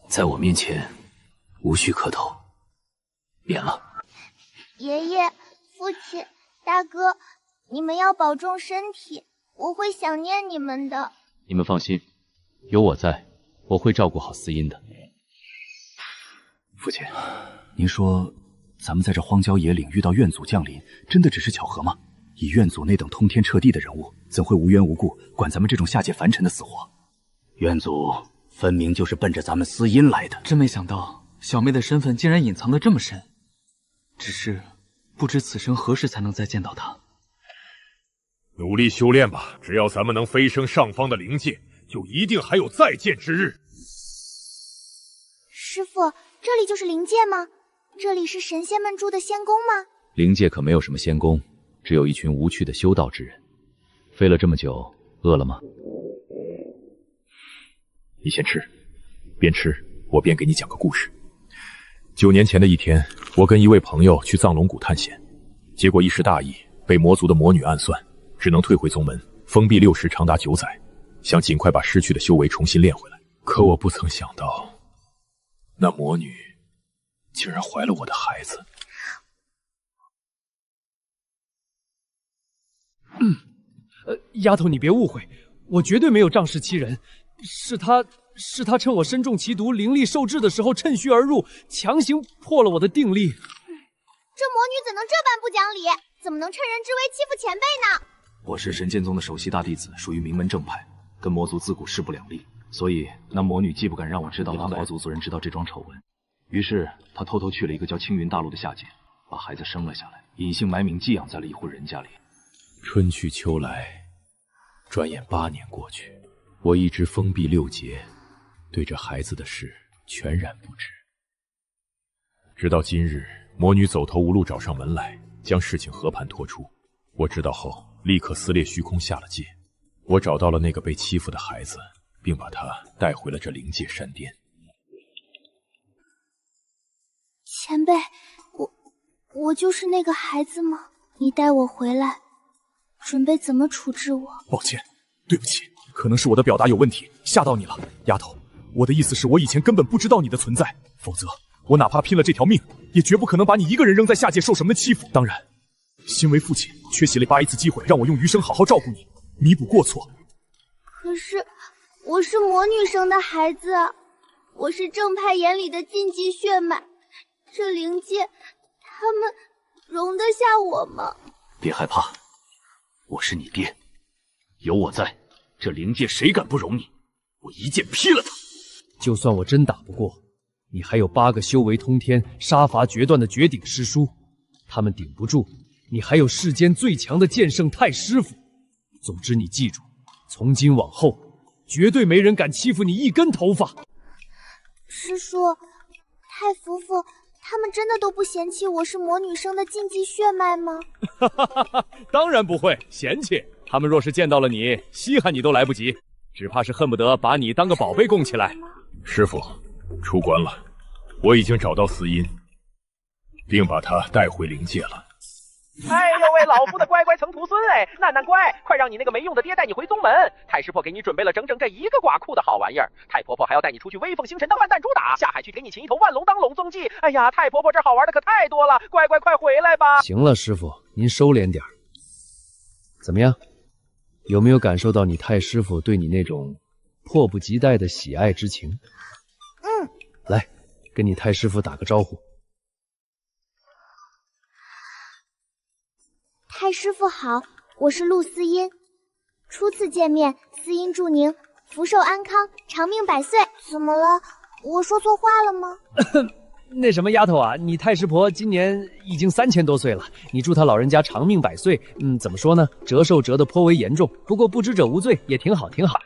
在我面前无需磕头，免了。爷爷、父亲、大哥，你们要保重身体，我会想念你们的。你们放心，有我在，我会照顾好司音的。父亲，您说咱们在这荒郊野岭遇到院祖降临，真的只是巧合吗？以院祖那等通天彻地的人物，怎会无缘无故管咱们这种下界凡尘的死活？院祖分明就是奔着咱们司音来的。真没想到小妹的身份竟然隐藏得这么深，只是不知此生何时才能再见到她。努力修炼吧，只要咱们能飞升上方的灵界，就一定还有再见之日。师父，这里就是灵界吗？这里是神仙们住的仙宫吗？灵界可没有什么仙宫，只有一群无趣的修道之人。飞了这么久，饿了吗？你先吃，边吃我边给你讲个故事。9年前的一天，我跟一位朋友去藏龙谷探险，结果一时大意，被魔族的魔女暗算，只能退回宗门，封闭6时长达9载，想尽快把失去的修为重新练回来。可我不曾想到，那魔女竟然怀了我的孩子。丫头，你别误会，我绝对没有仗势欺人，是他趁我身中奇毒，灵力受制的时候趁虚而入，强行破了我的定力。这魔女怎能这般不讲理？怎么能趁人之危欺负前辈呢？我是神剑宗的首席大弟子，属于名门正派，跟魔族自古势不两立，所以那魔女既不敢让我知道，也怕魔族族人知道这桩丑闻，于是她偷偷去了一个叫青云大陆的下界，把孩子生了下来，隐姓埋名寄养在了一户人家里。春去秋来，转眼8年过去，我一直封闭6劫，对这孩子的事全然不知。直到今日，魔女走投无路找上门来，将事情和盘托出。我知道后，立刻撕裂虚空下了界。我找到了那个被欺负的孩子，并把他带回了这灵界山巅。前辈，我就是那个孩子吗？你带我回来，准备怎么处置我？抱歉，对不起，可能是我的表达有问题，吓到你了，丫头。我的意思是我以前根本不知道你的存在，否则我哪怕拼了这条命，也绝不可能把你一个人扔在下界受什么欺负。当然，身为父亲，缺席了8次机会，让我用余生好好照顾你，弥补过错。可是我是魔女生的孩子，我是正派眼里的禁忌血脉，这灵界他们容得下我吗？别害怕，我是你爹，有我在，这灵界谁敢不容你？我一剑劈了他。就算我真打不过，你还有8个修为通天、杀伐决断的绝顶师叔，他们顶不住，你还有世间最强的剑圣太师傅。总之，你记住，从今往后，绝对没人敢欺负你一根头发。师叔，太夫妇他们真的都不嫌弃我是魔女生的禁忌血脉吗？当然不会嫌弃，他们若是见到了你，稀罕你都来不及，只怕是恨不得把你当个宝贝供起来。师傅，出关了，我已经找到司音，并把他带回灵界了。哎呦喂，老夫的乖乖曾徒孙哎，楠楠乖，快让你那个没用的爹带你回宗门。太师婆给你准备了整整这一个寡库的好玩意儿，太婆婆还要带你出去威风星辰当烂弹珠打，下海去给你擒一头万龙当隆踪记。哎呀，太婆婆这好玩的可太多了，乖乖快回来吧。行了，师傅，您收敛点。怎么样？有没有感受到你太师傅对你那种迫不及待的喜爱之情？来，跟你太师傅打个招呼。太师傅好，我是陆思音。初次见面，思音祝您福寿安康，长命百岁。怎么了？我说错话了吗？那什么丫头啊，你太师婆今年已经3000多岁了，你祝她老人家长命百岁。怎么说呢？折寿折得颇为严重，不过不知者无罪，也挺好，挺好。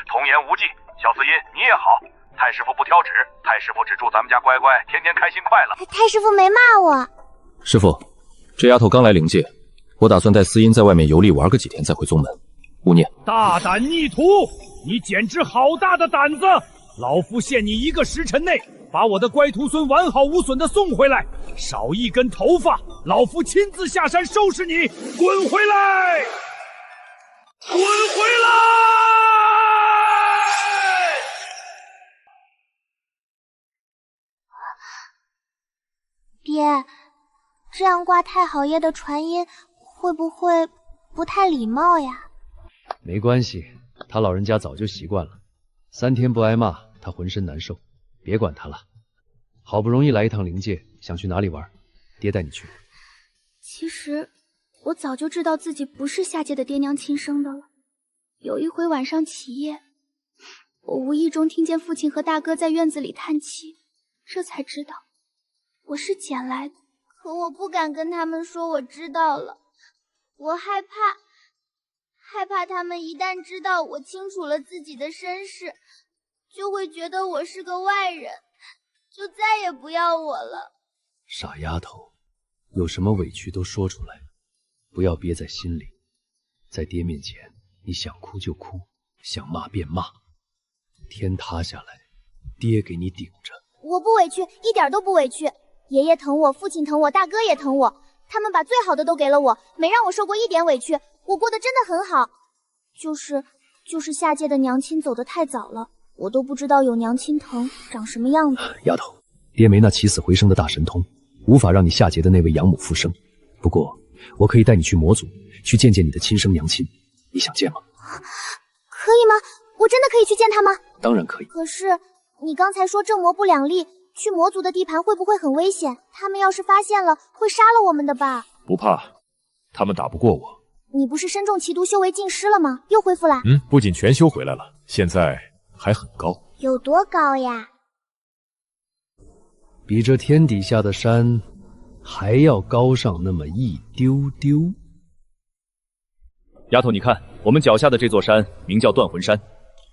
童言无忌，小思音你也好。太师傅不挑食，太师傅只祝咱们家乖乖天天开心快乐。太师傅没骂我。师傅，这丫头刚来灵界，我打算带司音在外面游历玩个几天再回宗门。勿念。大胆逆徒，你简直好大的胆子！老夫限你1个时辰内把我的乖徒孙完好无损的送回来，少1根头发，老夫亲自下山收拾你！滚回来！滚回来！爹，这样挂太好爷的传音会不会不太礼貌呀？没关系，他老人家早就习惯了，3天不挨骂，他浑身难受。别管他了，好不容易来一趟灵界，想去哪里玩，爹带你去。其实我早就知道自己不是下界的爹娘亲生的了。有一回晚上起夜，我无意中听见父亲和大哥在院子里叹气，这才知道我是捡来的。可我不敢跟他们说我知道了，我害怕他们一旦知道我清楚了自己的身世，就会觉得我是个外人，就再也不要我了。傻丫头，有什么委屈都说出来，不要憋在心里。在爹面前，你想哭就哭，想骂便骂，天塌下来，爹给你顶着。我不委屈，一点都不委屈。爷爷疼我，父亲疼我，大哥也疼我，他们把最好的都给了我，没让我受过一点委屈，我过得真的很好。就是下界的娘亲走得太早了，我都不知道有娘亲藤长什么样子。丫头，爹没那起死回生的大神通，无法让你下劫的那位养母复生。不过，我可以带你去魔族，去见见你的亲生娘亲。你想见吗？可以吗？我真的可以去见她吗？当然可以。可是你刚才说正魔不两立，去魔族的地盘会不会很危险？他们要是发现了，会杀了我们的吧？不怕，他们打不过我。你不是身中奇毒，修为尽失了吗？又恢复了？不仅全修回来了，现在还很高。有多高呀？比这天底下的山还要高上那么一丢丢。丫头，你看，我们脚下的这座山名叫断魂山，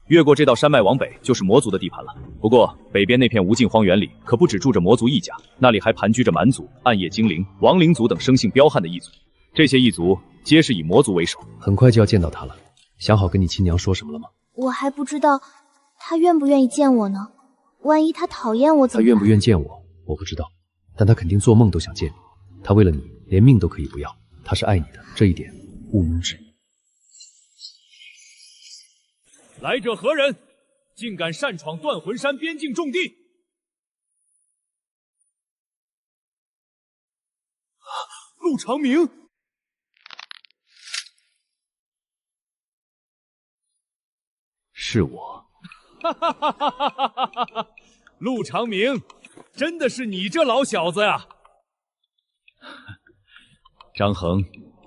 越过这道山脉往北就是魔族的地盘了。不过北边那片无尽荒原里可不只住着魔族一家，那里还盘踞着蛮族、暗夜精灵、亡灵族等生性彪悍的异族。这些异族皆是以魔族为首。很快就要见到他了，想好跟你亲娘说什么了吗？我还不知道他愿不愿意见我呢。万一他讨厌我怎么办？他愿不愿见我，我不知道，但他肯定做梦都想见你。他为了你连命都可以不要，他是爱你的，这一点毋庸置疑。来者何人？竟敢擅闯断魂山边境重地！陆长明，是我。陆长明，真的是你这老小子呀！张衡，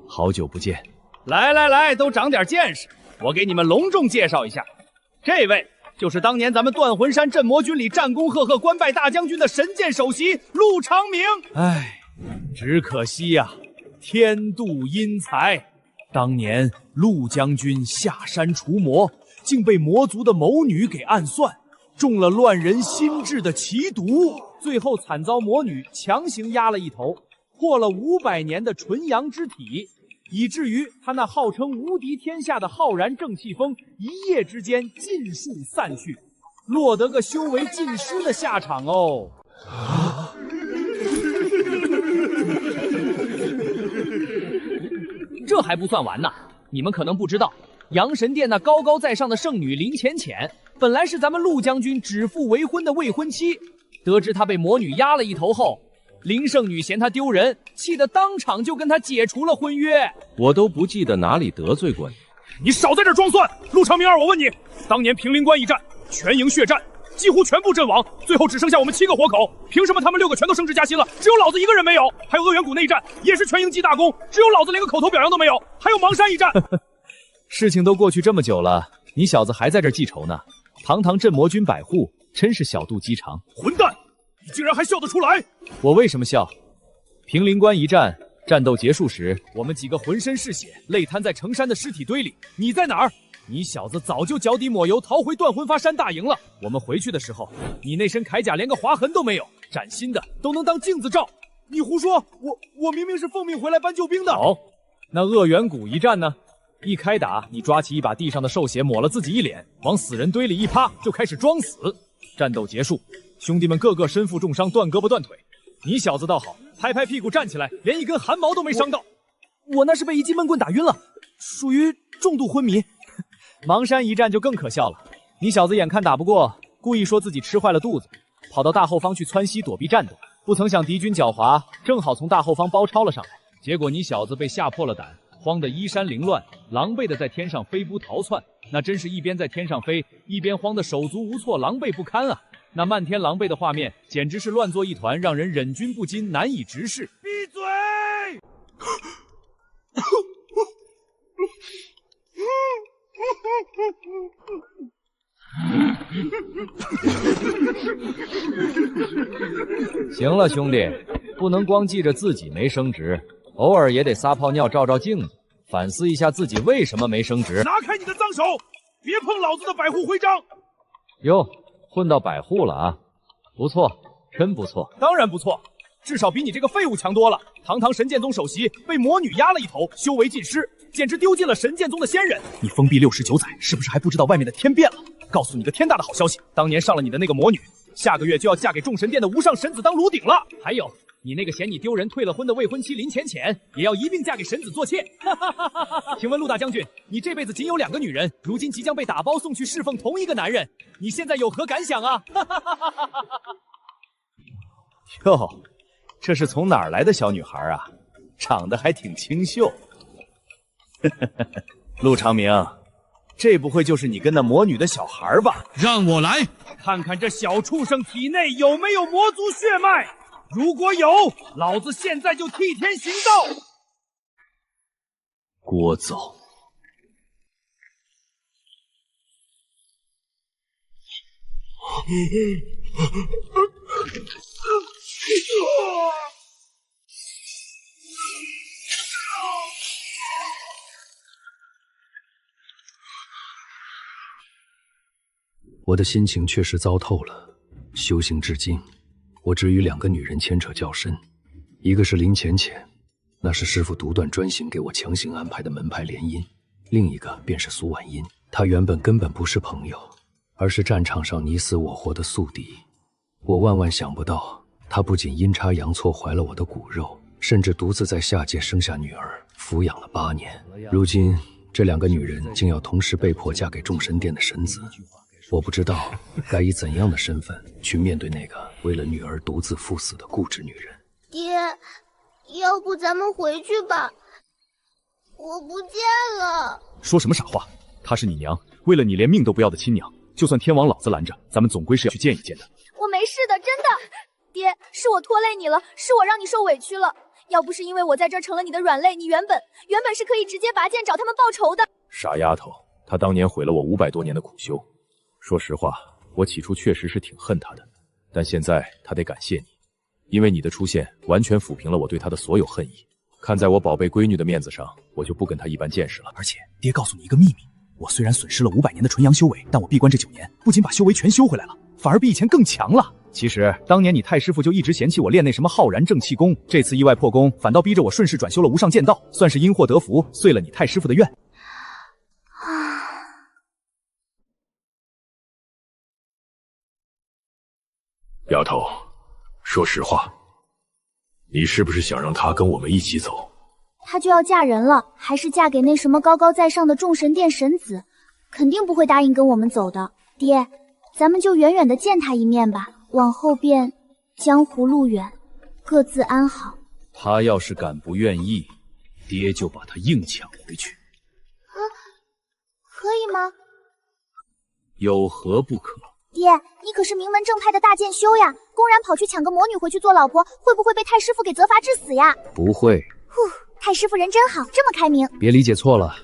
好久不见。来来来，都长点见识。我给你们隆重介绍一下，这位就是当年咱们断魂山镇魔军里战功赫赫、官拜大将军的神剑首席陆长明。唉，只可惜呀，天妒英才。当年陆将军下山除魔，竟被魔族的谋女给暗算，中了乱人心智的奇毒，最后惨遭魔女强行压了一头，破了500年的纯阳之体，以至于他那号称无敌天下的浩然正气风一夜之间尽数散去，落得个修为尽失的下场哦。这还不算完呢，你们可能不知道，阳神殿那高高在上的圣女林浅浅，本来是咱们陆将军指腹为婚的未婚妻。得知她被魔女压了一头后，林圣女嫌她丢人，气得当场就跟她解除了婚约。我都不记得哪里得罪过你。你少在这装蒜！陆长明儿，我问你，当年平陵关一战，全营血战，几乎全部阵亡，最后只剩下我们7个活口，凭什么他们6个全都升职加薪了，只有老子一个人没有？还有鄂源谷那一战，也是全营记大功，只有老子连个口头表扬都没有。还有邙山一战。事情都过去这么久了，你小子还在这记仇呢？堂堂镇魔军百户，真是小肚鸡肠。混蛋，你竟然还笑得出来！我为什么笑？平陵关一战，战斗结束时，我们几个浑身是血，累瘫在成山的尸体堆里。你在哪儿？你小子早就脚底抹油，逃回断魂发山大营了。我们回去的时候，你那身铠甲连个划痕都没有，崭新的都能当镜子照。你胡说！我明明是奉命回来搬救兵的。好，那鄂源谷一战呢？一开打，你抓起一把地上的兽血，抹了自己一脸，往死人堆里一趴，就开始装死。战斗结束，兄弟们个个身负重伤，断胳膊断腿。你小子倒好，拍拍屁股站起来，连一根汗毛都没伤到。我那是被一记闷棍打晕了，属于重度昏迷。邙山一战就更可笑了，你小子眼看打不过，故意说自己吃坏了肚子，跑到大后方去窜稀躲避战斗，不曾想敌军狡猾，正好从大后方包抄了上来。结果你小子被吓破了胆，慌得衣衫凌乱，狼狈的在天上飞扑逃窜，那真是一边在天上飞，一边慌得手足无措，狼狈不堪啊！那漫天狼狈的画面，简直是乱作一团，让人忍俊不禁，难以直视。闭嘴！行了，兄弟，不能光记着自己没升职，偶尔也得撒泡尿照照镜子，反思一下自己为什么没升职。拿开你的脏手，别碰老子的百户徽章！哟，混到百户了啊，不错，真不错。当然不错，至少比你这个废物强多了。堂堂神剑宗首席，被魔女压了一头，修为尽失，简直丢尽了神剑宗的仙人。你封闭69载，是不是还不知道外面的天变了？告诉你个天大的好消息，当年上了你的那个魔女，下个月就要嫁给众神殿的无上神子当炉鼎了。还有，你那个嫌你丢人退了婚的未婚妻林浅浅，也要一并嫁给神子做妾。请问陆大将军，你这辈子仅有2个女人，如今即将被打包送去侍奉同一个男人，你现在有何感想啊？哟，这是从哪儿来的小女孩啊？长得还挺清秀。陆长明，这不会就是你跟那魔女的小孩吧？让我来看看这小畜生体内有没有魔族血脉。如果有，老子现在就替天行道。聒噪。我的心情确实糟透了。修行至今，我只与2个女人牵扯较深，一个是林浅浅，那是师父独断专行给我强行安排的门派联姻；另一个便是苏婉音，她原本根本不是朋友，而是战场上你死我活的宿敌。我万万想不到，她不仅阴差阳错怀了我的骨肉，甚至独自在下界生下女儿，抚养了8年。如今这2个女人竟要同时被迫嫁给众神殿的神子。我不知道该以怎样的身份去面对那个为了女儿独自赴死的固执女人。爹，要不咱们回去吧，我不见了。说什么傻话？她是你娘，为了你连命都不要的亲娘，就算天王老子拦着，咱们总归是要去见一见的。我没事的，真的。爹，是我拖累你了，是我让你受委屈了。要不是因为我在这儿成了你的软肋，你原本是可以直接拔剑找他们报仇的。傻丫头，她当年毁了我500多年的苦修。说实话，我起初确实是挺恨她的，但现在她得感谢你，因为你的出现完全抚平了我对她的所有恨意。看在我宝贝闺女的面子上，我就不跟她一般见识了。而且，爹告诉你一个秘密，我虽然损失了500年的纯阳修为，但我闭关这9年，不仅把修为全修回来了，反而比以前更强了。其实当年你太师傅就一直嫌弃我练那什么浩然正气功，这次意外破功，反倒逼着我顺势转修了无上剑道，算是因祸得福，遂了你太师傅的愿。丫头，说实话，你是不是想让她跟我们一起走？她就要嫁人了，还是嫁给那什么高高在上的众神殿神子，肯定不会答应跟我们走的。爹，咱们就远远的见她一面吧，往后便江湖路远，各自安好。她要是敢不愿意，爹就把她硬抢回去。可以吗？有何不可？爹，你可是名门正派的大剑修呀，公然跑去抢个魔女回去做老婆，会不会被太师傅给责罚致死呀？不会。太师傅人真好，这么开明。别理解错了，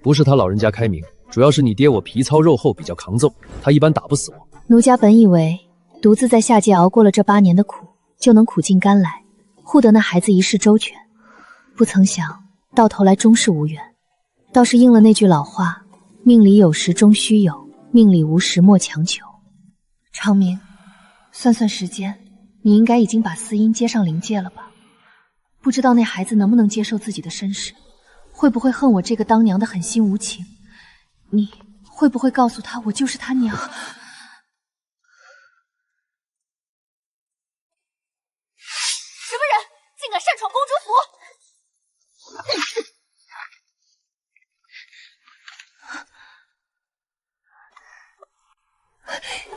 不是他老人家开明，主要是你爹我皮糙肉厚，比较抗揍，他一般打不死我。奴家本以为独自在下界熬过了这8年的苦，就能苦尽甘来，护得那孩子一世周全，不曾想到头来终是无缘。倒是应了那句老话，命里有时终须有，命里无时莫强求。长明，算算时间，你应该已经把司音接上灵界了吧？不知道那孩子能不能接受自己的身世，会不会恨我这个当娘的狠心无情？你会不会告诉他我就是他娘？什么人竟敢擅闯公主府？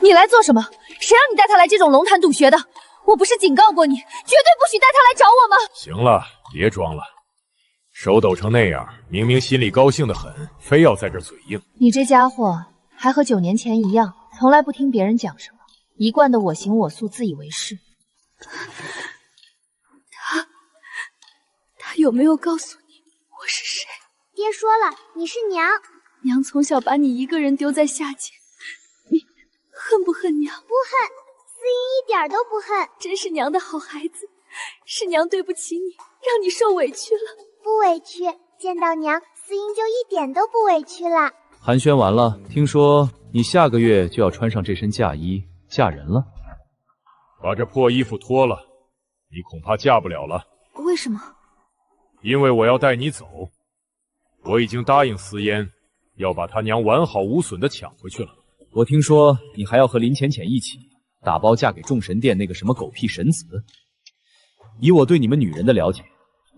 你来做什么？谁让你带他来这种龙潭洞穴的？我不是警告过你，绝对不许带他来找我吗？行了，别装了，手抖成那样，明明心里高兴得很，非要在这嘴硬。你这家伙还和9年前一样，从来不听别人讲什么，一贯的我行我素，自以为是。他有没有告诉你我是谁？爹说了，你是娘。娘从小把你一个人丢在下界，你恨不恨娘？不恨，司音一点都不恨。真是娘的好孩子，是娘对不起你，让你受委屈了。不委屈，见到娘，司音就一点都不委屈了。寒暄完了，听说你下个月就要穿上这身嫁衣嫁人了。把这破衣服脱了，你恐怕嫁不了了。为什么？因为我要带你走。我已经答应司烟，要把他娘完好无损的抢回去了。我听说你还要和林浅浅一起打包嫁给众神殿那个什么狗屁神子。以我对你们女人的了解，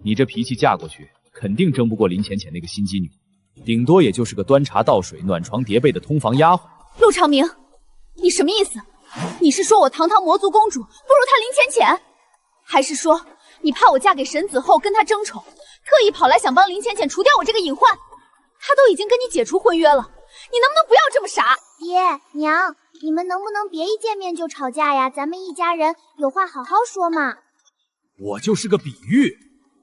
你这脾气嫁过去，肯定争不过林浅浅那个心机女，顶多也就是个端茶倒水、暖床叠被的通房丫鬟。陆长明，你什么意思？你是说我堂堂魔族公主不如她林浅浅，还是说你怕我嫁给神子后跟她争宠，特意跑来想帮林浅浅除掉我这个隐患？她都已经跟你解除婚约了，你能不能不要这么傻？爹娘，你们能不能别一见面就吵架呀？咱们一家人有话好好说嘛。我就是个比喻，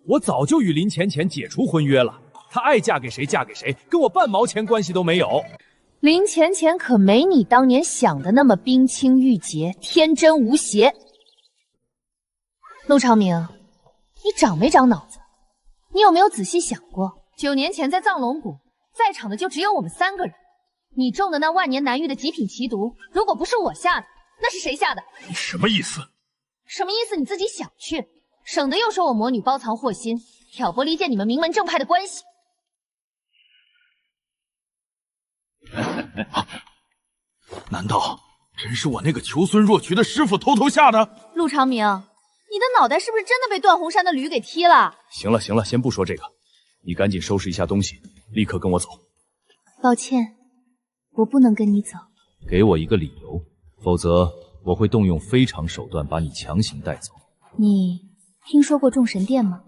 我早就与林浅浅解除婚约了，她爱嫁给谁嫁给谁，跟我半毛钱关系都没有。林浅浅可没你当年想的那么冰清玉洁、天真无邪。陆长明，你长没长脑子？你有没有仔细想过，9年前在藏龙谷，在场的就只有我们3个人。你中的那万年难遇的极品奇毒，如果不是我下的，那是谁下的？你什么意思？什么意思？你自己想去，省得又说我魔女包藏祸心，挑拨离间你们名门正派的关系。难道真是我那个求孙若渠的师傅偷偷下的？陆长明，你的脑袋是不是真的被段红山的驴给踢了？行了行了，先不说这个，你赶紧收拾一下东西，立刻跟我走。抱歉，我不能跟你走。给我一个理由，否则我会动用非常手段把你强行带走。你听说过众神殿吗？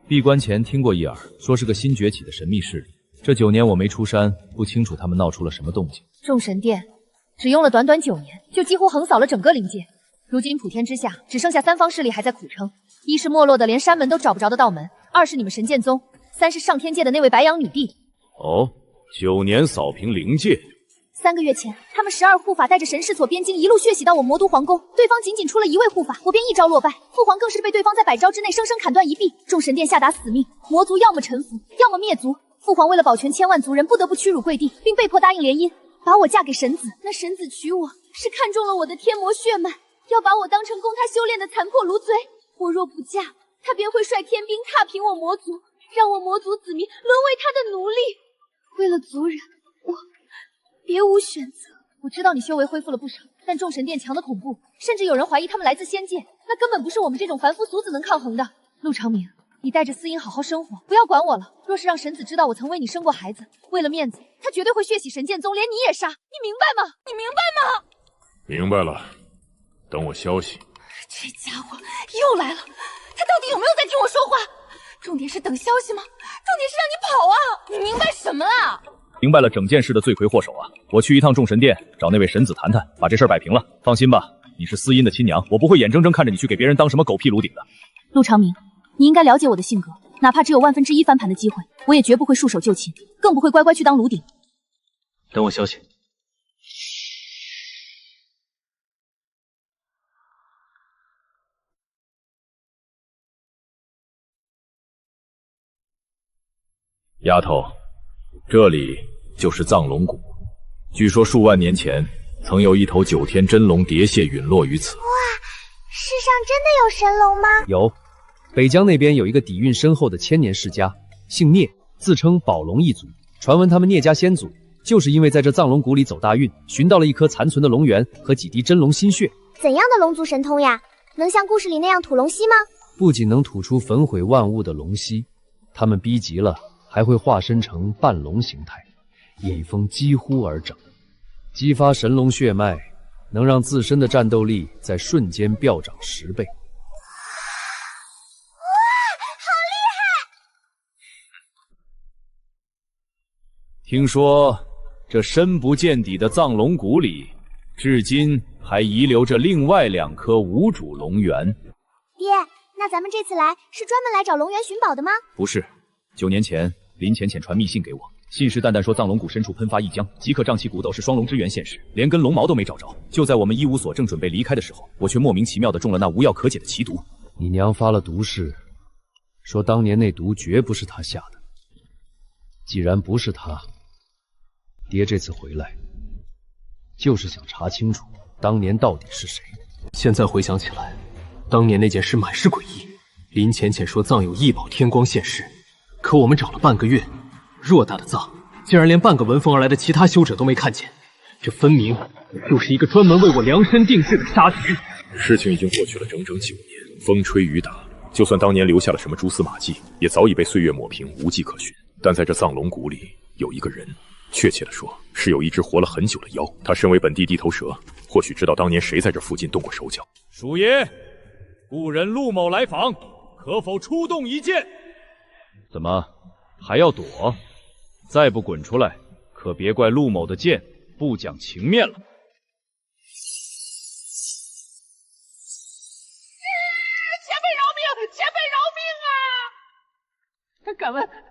闭关前听过一耳，说是个新崛起的神秘势力。这9年我没出山，不清楚他们闹出了什么动静。众神殿只用了短短9年，就几乎横扫了整个灵界。如今普天之下只剩下3方势力还在苦撑：一是没落的连山门都找不着的道门，二是你们神剑宗，三是上天界的那位白羊女帝。哦，9年扫平灵界。3个月前，他们12护法带着神识锁边境一路血洗到我魔都皇宫，对方仅出了1位护法，我便一招落败。父皇更是被对方在100招之内生生砍断一臂。众神殿下达死命，魔族要么臣服，要么灭族。父皇为了保全千万族人，不得不屈辱跪地，并被迫答应联姻，把我嫁给神子。那神子娶我是看中了我的天魔血脉，要把我当成供他修炼的残破卢贼。我若不嫁，他便会率天兵踏平我魔族，让我魔族子民沦为他的奴隶。为了族人，我别无选择。我知道你修为恢复了不少，但众神殿强的恐怖，甚至有人怀疑他们来自仙界，那根本不是我们这种凡夫俗子能抗衡的。陆长明，你带着思音好好生活，不要管我了。若是让神子知道我曾为你生过孩子，为了面子，他绝对会血洗神剑宗，连你也杀。你明白吗？你明白吗？明白了，等我消息。这家伙又来了，他到底有没有在听我说话？重点是等消息吗？重点是让你跑啊！你明白什么了？明白了，整件事的罪魁祸首啊！我去一趟众神殿，找那位神子谈谈，把这事儿摆平了。放心吧，你是思音的亲娘，我不会眼睁睁看着你去给别人当什么狗屁炉顶的。陆长明，你应该了解我的性格，哪怕只有1/1000翻盘的机会，我也绝不会束手就擒，更不会乖乖去当炉顶。等我消息。丫头，这里就是藏龙谷。据说数万年前，曾有一头9天真龙蝶蟹陨落于此。哇，世上真的有神龙吗？有，北疆那边有一个底蕴深厚的千年世家，姓聂，自称宝龙一族。传闻他们聂家先祖就是因为在这藏龙谷里走大运，寻到了一颗残存的龙元和几滴真龙心血。怎样的龙族神通呀？能像故事里那样吐龙息吗？不仅能吐出焚毁万物的龙息，他们逼急了还会化身成半龙形态，引风几乎而整，激发神龙血脉，能让自身的战斗力在瞬间飙涨10倍。哇，好厉害！听说这深不见底的藏龙谷里，至今还遗留着另外2颗无主龙元。爹，那咱们这次来是专门来找龙元寻宝的吗？不是，9年前林浅浅传密信给我，信誓旦旦说藏龙谷深处喷发一江，即刻瘴气骨斗是双龙之源现世，连根龙毛都没找着。就在我们一无所正准备离开的时候，我却莫名其妙的中了那无药可解的奇毒。你娘发了毒誓，说当年那毒绝不是她下的。既然不是她，爹这次回来就是想查清楚当年到底是谁。现在回想起来，当年那件事满是诡异。林浅浅说藏有异宝天光现世，可我们找了半个月，偌大的藏竟然连半个闻风而来的其他修者都没看见，这分明就是一个专门为我量身定制的杀局。事情已经过去了整整9年，风吹雨打，就算当年留下了什么蛛丝马迹，也早已被岁月抹平，无迹可寻。但在这藏龙谷里，有一个人，确切的说，是有一只活了很久的妖。他身为本地地头蛇，或许知道当年谁在这附近动过手脚。鼠爷，故人陆某来访，可否出动一剑？怎么还要躲？再不滚出来，可别怪陆某的剑不讲情面了。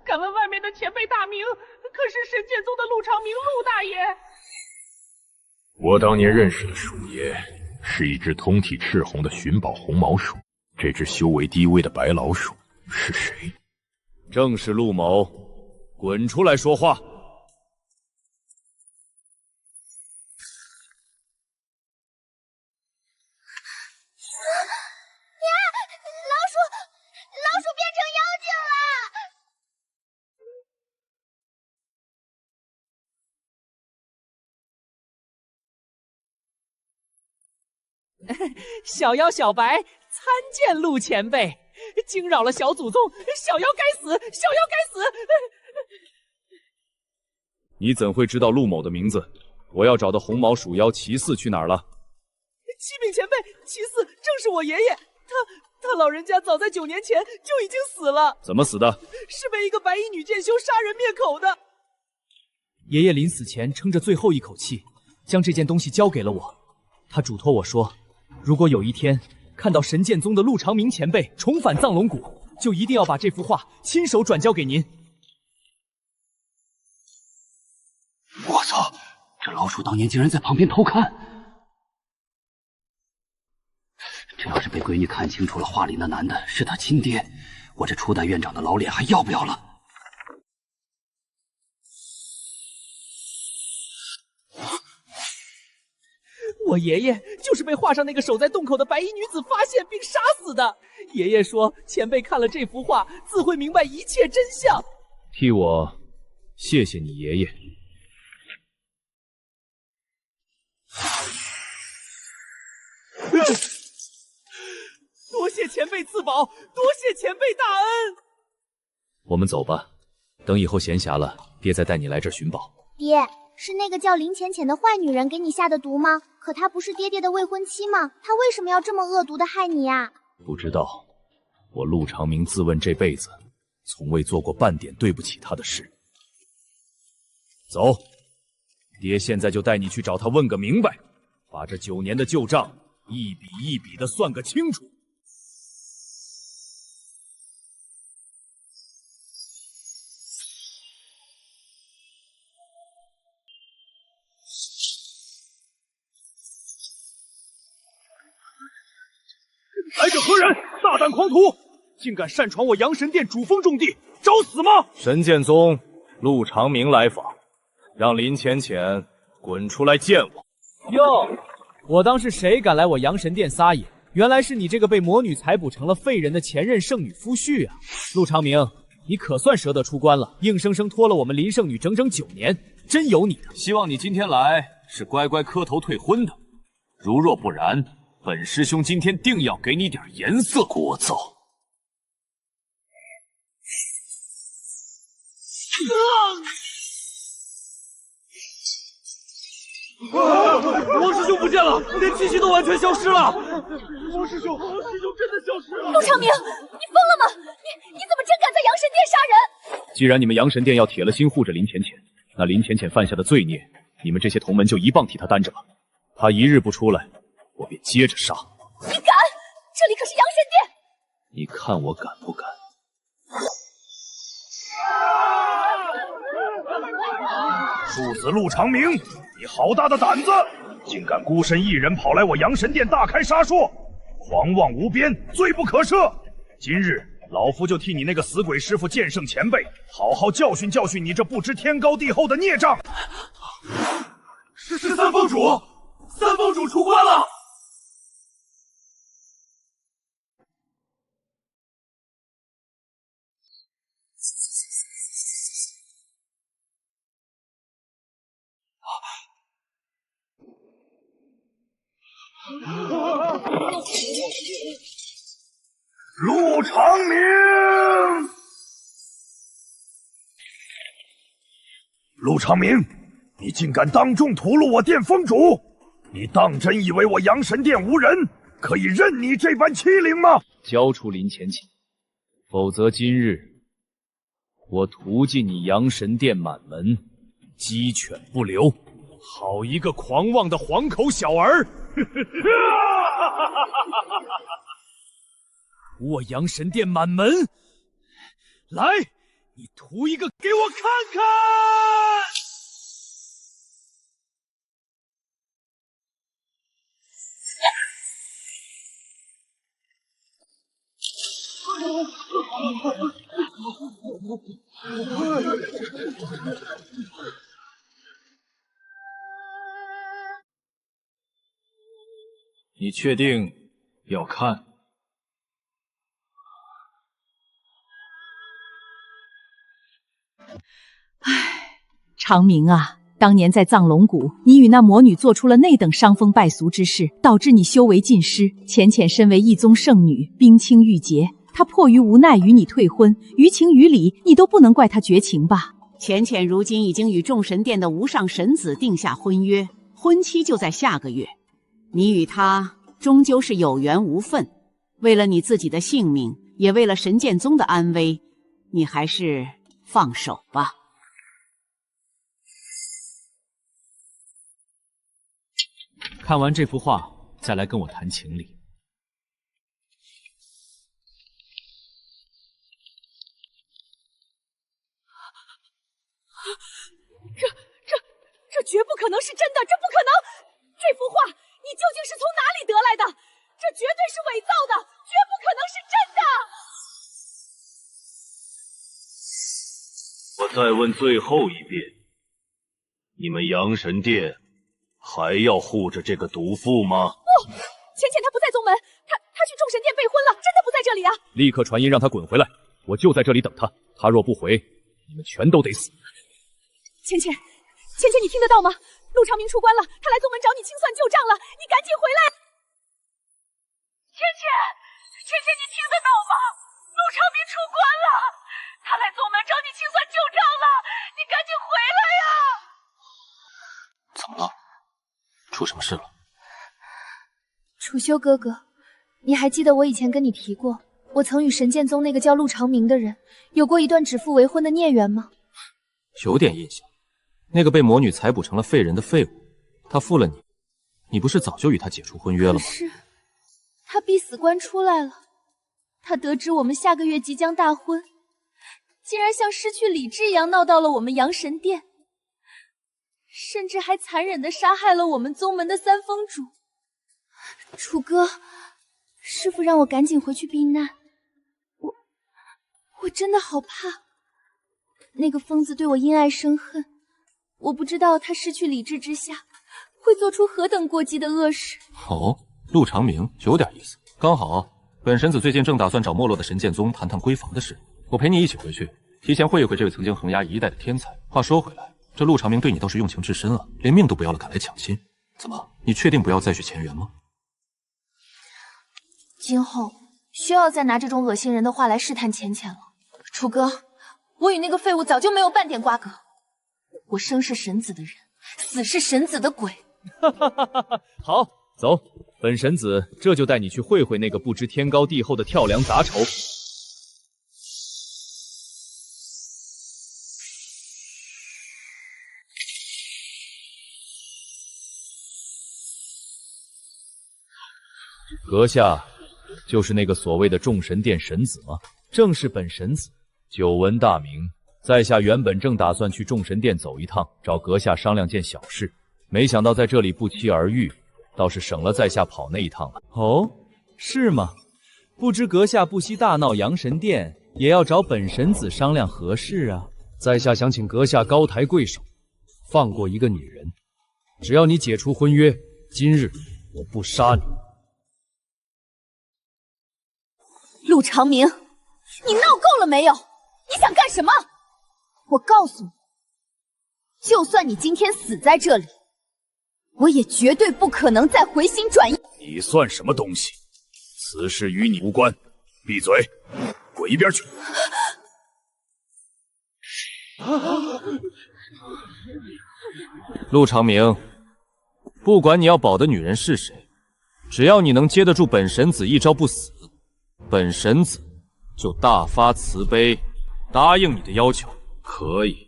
敢问外面的前辈大名，可是神剑宗的陆长明陆大爷？我当年认识的鼠爷，是一只通体赤红的寻宝红毛鼠。这只修为低微的白老鼠是谁？正是陆某，滚出来说话！老鼠变成妖精了！小妖小白参见陆前辈，惊扰了小祖宗，小妖该死，小妖该死！你怎会知道陆某的名字？我要找的红毛鼠妖齐四去哪儿了？启禀前辈，齐四正是我爷爷，他老人家早在9年前就已经死了。怎么死的？是被一个白衣女剑修杀人灭口的。爷爷临死前撑着最后一口气，将这件东西交给了我。他嘱托我说，如果有一天看到神剑宗的陆长明前辈重返藏龙谷，就一定要把这幅画亲手转交给您。我操！这老鼠当年竟然在旁边偷看。这要是被闺女看清楚了，画里那男的是他亲爹，我这初代院长的老脸还要不要了？我爷爷就是被画上那个守在洞口的白衣女子发现并杀死的。爷爷说，前辈看了这幅画，自会明白一切真相。替我谢谢你爷爷。多谢前辈赐宝，多谢前辈大恩。我们走吧，等以后闲暇了，爹再带你来这儿寻宝。爹，是那个叫林浅浅的坏女人给你下的毒吗？可她不是爹爹的未婚妻吗？她为什么要这么恶毒的害你呀？不知道，我陆长明自问这辈子从未做过半点对不起她的事。走，爹现在就带你去找她问个明白，把这9年的旧账一笔一笔的算个清楚。来者何人？大胆狂徒，竟敢擅闯我阳神殿主峰重地，找死吗？神剑宗陆长明来访，让林浅浅滚出来见我。哟，我当是谁敢来我阳神殿撒野，原来是你这个被魔女采捕成了废人的前任圣女夫婿啊！陆长明，你可算舍得出关了，硬生生拖了我们林圣女整整9年，真有你的！希望你今天来是乖乖磕头退婚的，如若不然，本师兄今天定要给你点颜色！聒噪！王师兄不见了，连气息都完全消失了。王师兄真的消失了！陆长明，你疯了吗？你怎么真敢在阳神殿杀人？既然你们阳神殿要铁了心护着林浅浅，那林浅浅犯下的罪孽，你们这些同门就一棒替他担着吧。他一日不出来，我便接着杀。你敢？这里可是阳神殿！你看我敢不敢？庶子陆长明，你好大的胆子，竟敢孤身一人跑来我阳神殿大开杀硕，狂妄无边，罪不可赦！今日老夫就替你那个死鬼师傅剑圣前辈，好好教训教训你这不知天高地厚的孽障！是三峰主，三峰主出关了！陆长明！陆长明，你竟敢当众屠戮我殿封主！你当真以为我阳神殿无人，可以任你这般欺凌吗？交出林浅浅，否则今日我屠尽你阳神殿满门，鸡犬不留！好一个狂妄的黄口小儿！我阳神殿满门，来，你屠一个给我看看！你确定要看？长明啊，当年在藏龙谷，你与那魔女做出了那等伤风败俗之事，导致你修为尽失。浅浅身为一宗圣女，冰清玉洁，她迫于无奈与你退婚，于情于理，你都不能怪她绝情吧？浅浅如今已经与众神殿的无上神子定下婚约，婚期就在下个月。你与他终究是有缘无分，为了你自己的性命，也为了神剑宗的安危，你还是放手吧。看完这幅画，再来跟我谈情理。这绝不可能是真的，这不可能！这幅画你究竟是从哪里得来的？这绝对是伪造的，绝不可能是真的！我再问最后一遍，你们阳神殿还要护着这个毒妇吗？不，浅浅她不在宗门，她去众神殿备婚了，真的不在这里啊！立刻传音让她滚回来，我就在这里等她。她若不回，你们全都得死。浅浅，你听得到吗？陆长明出关了，他来宗门找你清算旧账了，你赶紧回来！浅浅，你听得到吗？陆长明出关了，他来宗门找你清算旧账了，你赶紧回来呀！怎么了？出什么事了？楚修哥哥，你还记得我以前跟你提过，我曾与神剑宗那个叫陆长明的人有过一段指腹为婚的孽缘吗？有点印象。那个被魔女采捕成了废人的废物，他负了你，你不是早就与他解除婚约了吗？可是他逼死关出来了，他得知我们下个月即将大婚，竟然像失去理智一样闹到了我们阳神殿，甚至还残忍地杀害了我们宗门的三峰主。楚哥，师父让我赶紧回去避难，我真的好怕。那个疯子对我因爱生恨，我不知道他失去理智之下会做出何等过激的恶事。哦，陆长明有点意思。刚好本神子最近正打算找没落的神剑宗谈谈闺房的事，我陪你一起回去，提前会一会这位曾经横压一代的天才。话说回来，这陆长明对你倒是用情至深啊，连命都不要了赶来抢亲。怎么，你确定不要再续前缘吗？今后需要再拿这种恶心人的话来试探浅浅了。楚哥，我与那个废物早就没有半点瓜葛。我生是神子的人，死是神子的鬼。好，走，本神子这就带你去会会那个不知天高地厚的跳梁杂丑。阁下就是那个所谓的众神殿神子吗？正是本神子，久闻大名。在下原本正打算去众神殿走一趟，找阁下商量件小事，没想到在这里不期而遇，倒是省了在下跑那一趟了。哦，是吗？不知阁下不惜大闹阳神殿，也要找本神子商量何事啊？在下想请阁下高抬贵手，放过一个女人。只要你解除婚约，今日我不杀你。陆长明，你闹够了没有？你想干什么？我告诉你，就算你今天死在这里，我也绝对不可能再回心转意。你算什么东西？此事与你无关。闭嘴，滚一边去！陆长明，不管你要保的女人是谁，只要你能接得住本神子一招不死，本神子就大发慈悲，答应你的要求。可以。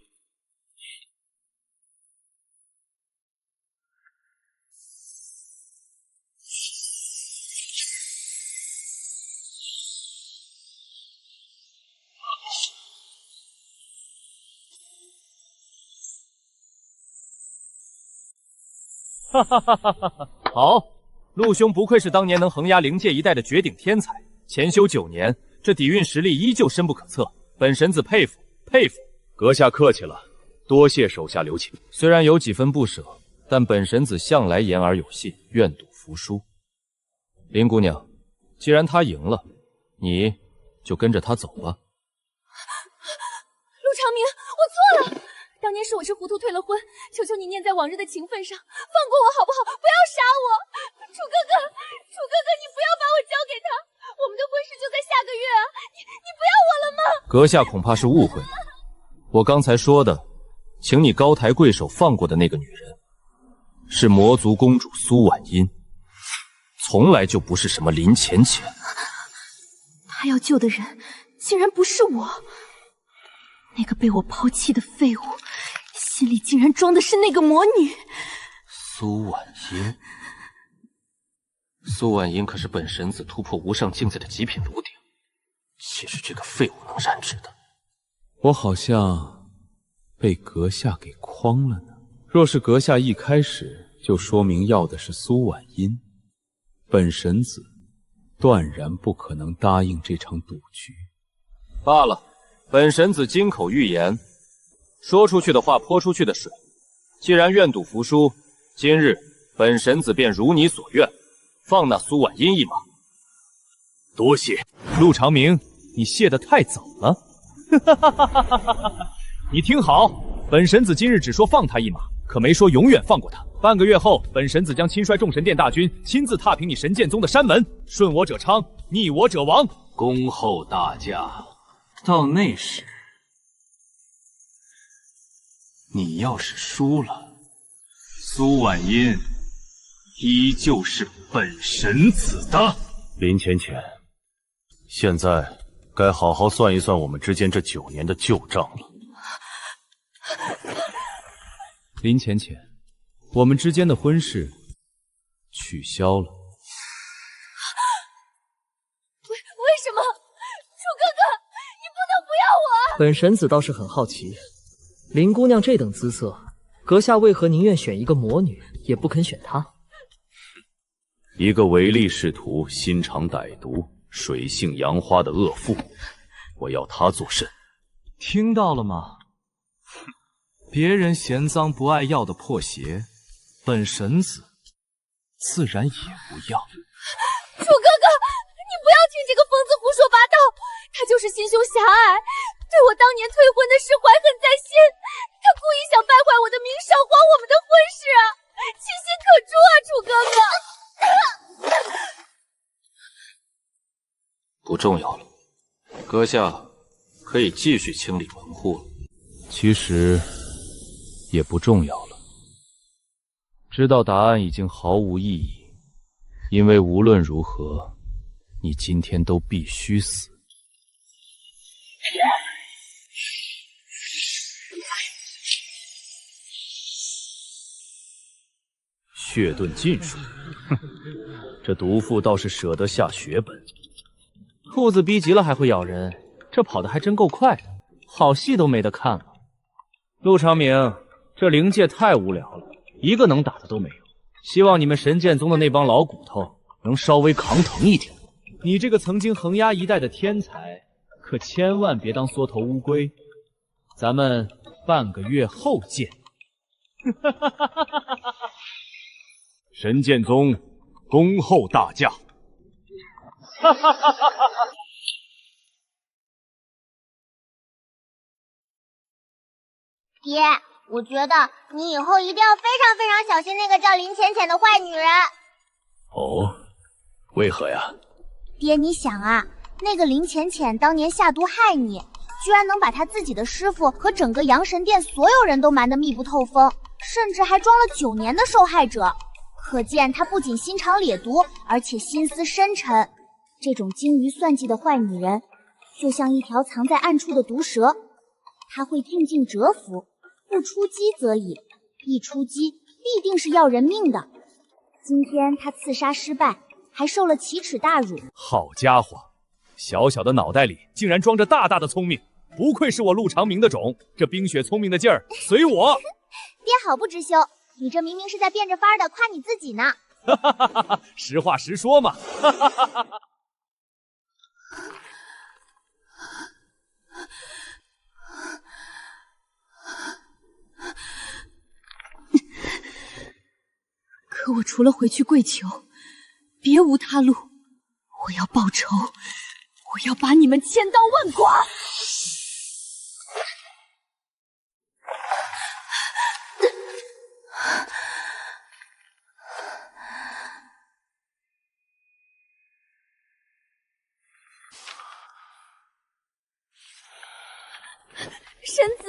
哈哈哈哈哈！好，陆兄不愧是当年能横压灵界一代的绝顶天才，潜修9年，这底蕴实力依旧深不可测。本神子佩服佩服。阁下客气了，多谢手下留情。虽然有几分不舍，但本神子向来言而有信，愿赌服输。林姑娘，既然他赢了，你就跟着他走吧。陆长明，我错了。当年是我糊涂退了婚，求求你念在往日的情分上，放过我好不好？不要杀我！楚哥哥，楚哥哥，你不要把我交给他，我们的婚事就在下个月啊！你不要我了吗？阁下恐怕是误会了，我刚才说的，请你高抬贵手放过的那个女人，是魔族公主苏婉音，从来就不是什么林浅浅。他要救的人，竟然不是我。那个被我抛弃的废物，心里竟然装的是那个魔女苏婉音。苏婉音可是本神子突破无上境界的极品炉鼎，岂是这个废物能染指的？我好像被阁下给诓了呢。若是阁下一开始就说明要的是苏婉音，本神子断然不可能答应这场赌局。罢了。本神子金口玉言，说出去的话泼出去的水。既然愿赌服输，今日本神子便如你所愿，放那苏婉音一马。多谢陆长明，你谢得太早了。你听好，本神子今日只说放他一马，可没说永远放过他。半个月后，本神子将亲率众神殿大军，亲自踏平你神剑宗的山门，顺我者昌，逆我者亡。恭候大驾。到那时，你要是输了，苏婉音依旧是本神子的。林浅浅，现在该好好算一算我们之间这9年的旧账了。林浅浅，我们之间的婚事取消了。为什么？楚哥哥，你不能不要我！本神子倒是很好奇，林姑娘这等姿色，阁下为何宁愿选一个魔女，也不肯选她？一个唯利是图、心肠歹毒、水性杨花的恶妇，我要她做甚？听到了吗？别人嫌脏不爱要的破鞋，本神子自然也不要。楚哥哥，你不要听这个疯子胡说八道，他就是心胸狭隘，对我当年退婚的事怀恨在心，他故意想败坏我的名声，毁我们的婚事啊，其心可诛啊，楚哥哥。不重要了，阁下可以继续清理门户了。其实也不重要了，知道答案已经毫无意义，因为无论如何，你今天都必须死。血遁禁术，哼，这毒妇倒是舍得下血本。兔子逼急了还会咬人，这跑得还真够快的，好戏都没得看了。陆长明，这灵界太无聊了，一个能打的都没有。希望你们神剑宗的那帮老骨头能稍微扛疼一点。你这个曾经横压一代的天才，可千万别当缩头乌龟。咱们半个月后见。神剑宗恭候大驾。爹，我觉得你以后一定要非常非常小心那个叫林浅浅的坏女人。哦，为何呀？爹，你想啊，那个林浅浅当年下毒害你，居然能把他自己的师傅和整个阳神殿所有人都瞒得密不透风，甚至还装了9年的受害者。可见他不仅心肠劣毒，而且心思深沉。这种精于算计的坏女人，就像一条藏在暗处的毒蛇，她会听尽蛰伏，不出击则已，一出击必定是要人命的。今天她刺杀失败，还受了奇耻大辱。好家伙，小小的脑袋里竟然装着大大的聪明，不愧是我陆长明的种，这冰雪聪明的劲儿，随我。爹好不知羞，你这明明是在变着法儿的夸你自己呢。实话实说嘛。可我除了回去跪求，别无他路。我要报仇，我要把你们千刀万剐！神子，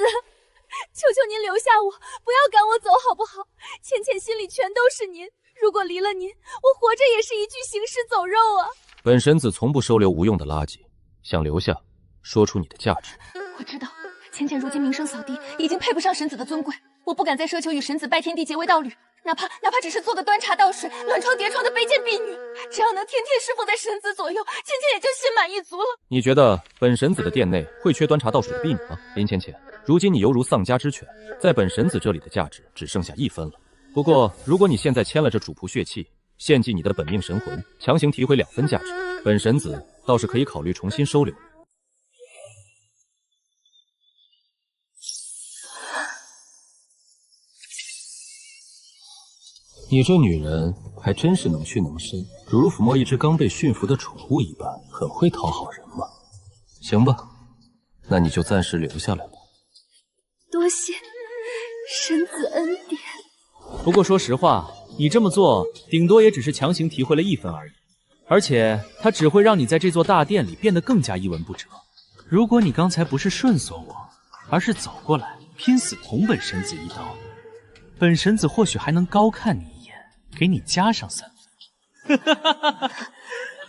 求求您留下我，不要赶我走好不好？浅浅心里全都是您，如果离了您，我活着也是一具行尸走肉啊！本神子从不收留无用的垃圾，想留下，说出你的价值。我知道，浅浅如今名声扫地，已经配不上神子的尊贵，我不敢再奢求与神子拜天地结为道侣，哪怕只是做个端茶倒水、暖床叠床的卑贱婢女，只要能天天侍奉在神子左右，浅浅也就心满意足了。你觉得本神子的殿内会缺端茶倒水的婢女吗？林浅浅，如今你犹如丧家之犬，在本神子这里的价值只剩下1分了。不过，如果你现在签了这主仆血契，献祭你的本命神魂，强行提回2分价值，本神子倒是可以考虑重新收留。你这女人还真是能屈能伸，如入抚摸一只刚被驯服的宠物一般，很会讨好人嘛。行吧，那你就暂时留下来吧。多谢神子恩典。不过说实话，你这么做顶多也只是强行提回了1分而已，而且它只会让你在这座大殿里变得更加一文不值。如果你刚才不是顺索我，而是走过来拼死捅本神子一刀，本神子或许还能高看你一眼，给你加上3分。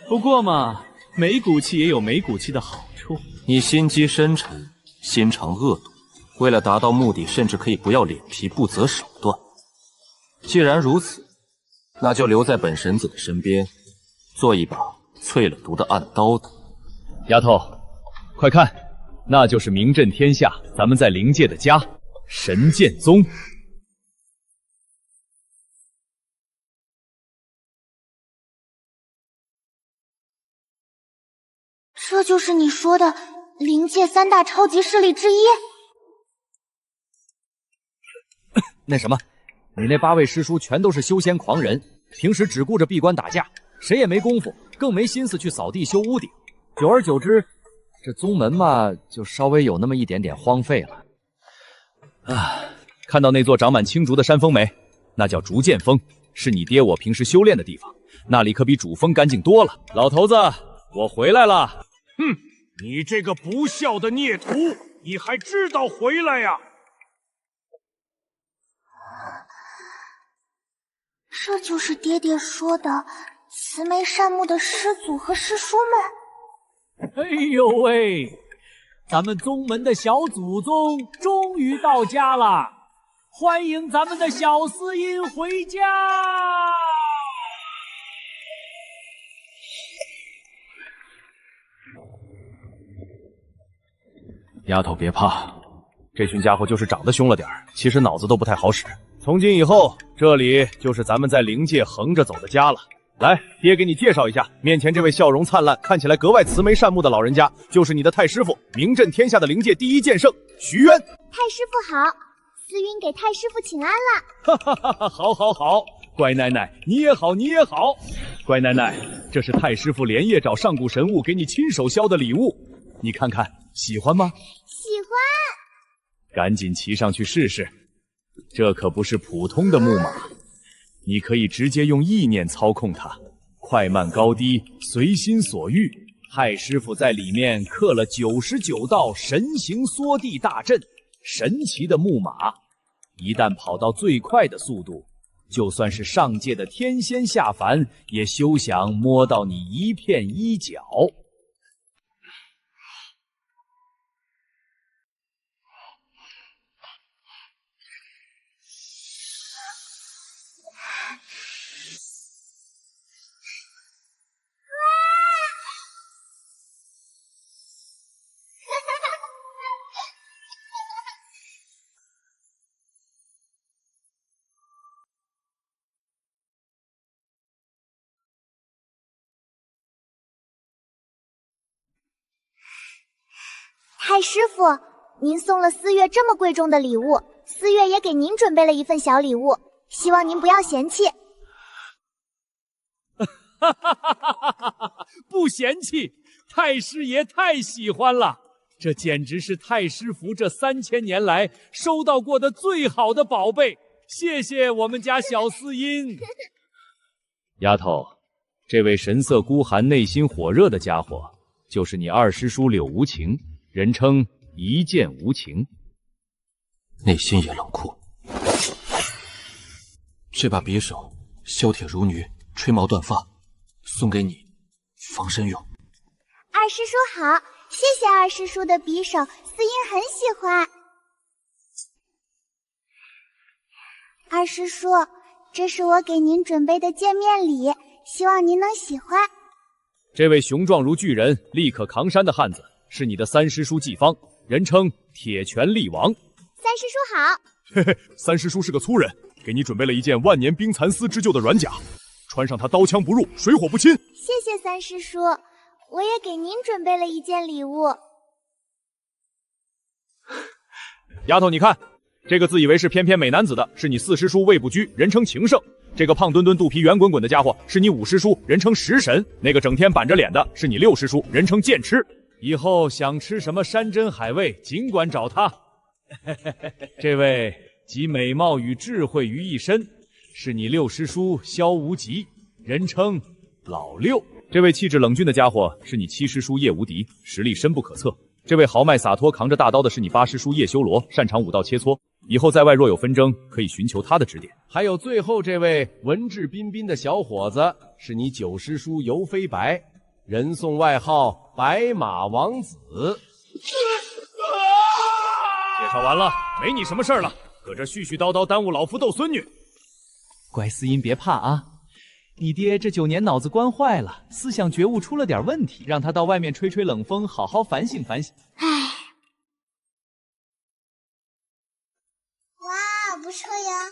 不过嘛，没骨气也有没骨气的好处。你心机深沉，心肠恶毒，为了达到目的，甚至可以不要脸皮，不择手段。既然如此，那就留在本神子的身边，做一把淬了毒的暗刀子。丫头，快看，那就是名震天下咱们在灵界的家——神剑宗。这就是你说的灵界3大超级势力之一？那什么，你那8位师叔全都是修仙狂人，平时只顾着闭关打架，谁也没功夫，更没心思去扫地修屋顶。久而久之，这宗门嘛，就稍微有那么一点点荒废了。啊，看到那座长满青竹的山峰没？那叫竹剑峰，是你爹我平时修炼的地方，那里可比主峰干净多了。老头子，我回来了。哼，你这个不孝的孽徒，你还知道回来呀？这就是爹爹说的慈眉善目的师祖和师叔们。哎呦喂，咱们宗门的小祖宗终于到家了，欢迎咱们的小司音回家。丫头别怕，这群家伙就是长得凶了点儿，其实脑子都不太好使。从今以后，这里就是咱们在灵界横着走的家了。来，爹给你介绍一下，面前这位笑容灿烂、看起来格外慈眉善目的老人家，就是你的太师傅，名震天下的灵界第一剑圣徐渊。太师傅好，司云给太师傅请安了。哈哈哈哈！好，好，好，乖奶奶，你也好，你也好。乖奶奶，这是太师傅连夜找上古神物给你亲手削的礼物，你看看，喜欢吗？喜欢。赶紧骑上去试试，这可不是普通的木马。你可以直接用意念操控它，快慢高低随心所欲，太师傅在里面刻了99道神形缩地大阵，神奇的木马，一旦跑到最快的速度，就算是上界的天仙下凡，也休想摸到你一片衣角。太师傅，您送了思月这么贵重的礼物，思月也给您准备了一份小礼物，希望您不要嫌弃。不嫌弃，太师爷太喜欢了，这简直是太师府这3000年来收到过的最好的宝贝。谢谢我们家小思音。丫头，这位神色孤寒、内心火热的家伙，就是你二师叔柳无情，人称一剑无情，内心也冷酷。这把匕首削铁如泥，吹毛断发，送给你防身用。二师叔好，谢谢二师叔的匕首，思音很喜欢。二师叔，这是我给您准备的见面礼，希望您能喜欢。这位雄壮如巨人、力可扛山的汉子，是你的三师叔季方，人称铁拳力王。三师叔好。嘿嘿，三师叔是个粗人，给你准备了一件万年冰蚕丝织就的软甲，穿上它刀枪不入，水火不侵。谢谢三师叔，我也给您准备了一件礼物。丫头，你看，这个自以为是翩翩美男子的，是你四师叔魏不居，人称情圣。这个胖墩墩、肚皮圆滚滚的家伙，是你五师叔，人称食神。那个整天板着脸的，是你六师叔，人称剑痴。以后想吃什么山珍海味，尽管找他。这位集美貌与智慧于一身，是你六师叔萧无极，人称老六。这位气质冷峻的家伙，是你七师叔叶无敌，实力深不可测。这位豪迈洒脱、扛着大刀的是你八师叔叶修罗，擅长武道切磋。以后在外若有纷争，可以寻求他的指点。还有最后这位文质彬彬的小伙子，是你九师叔尤飞白，人送外号白马王子。介绍完了，没你什么事儿了，搁这絮絮叨叨耽误老夫逗孙女。乖思音别怕啊，你爹这9年脑子关坏了，思想觉悟出了点问题，让他到外面吹吹冷风，好好反省反省。唉，哇，不错呀。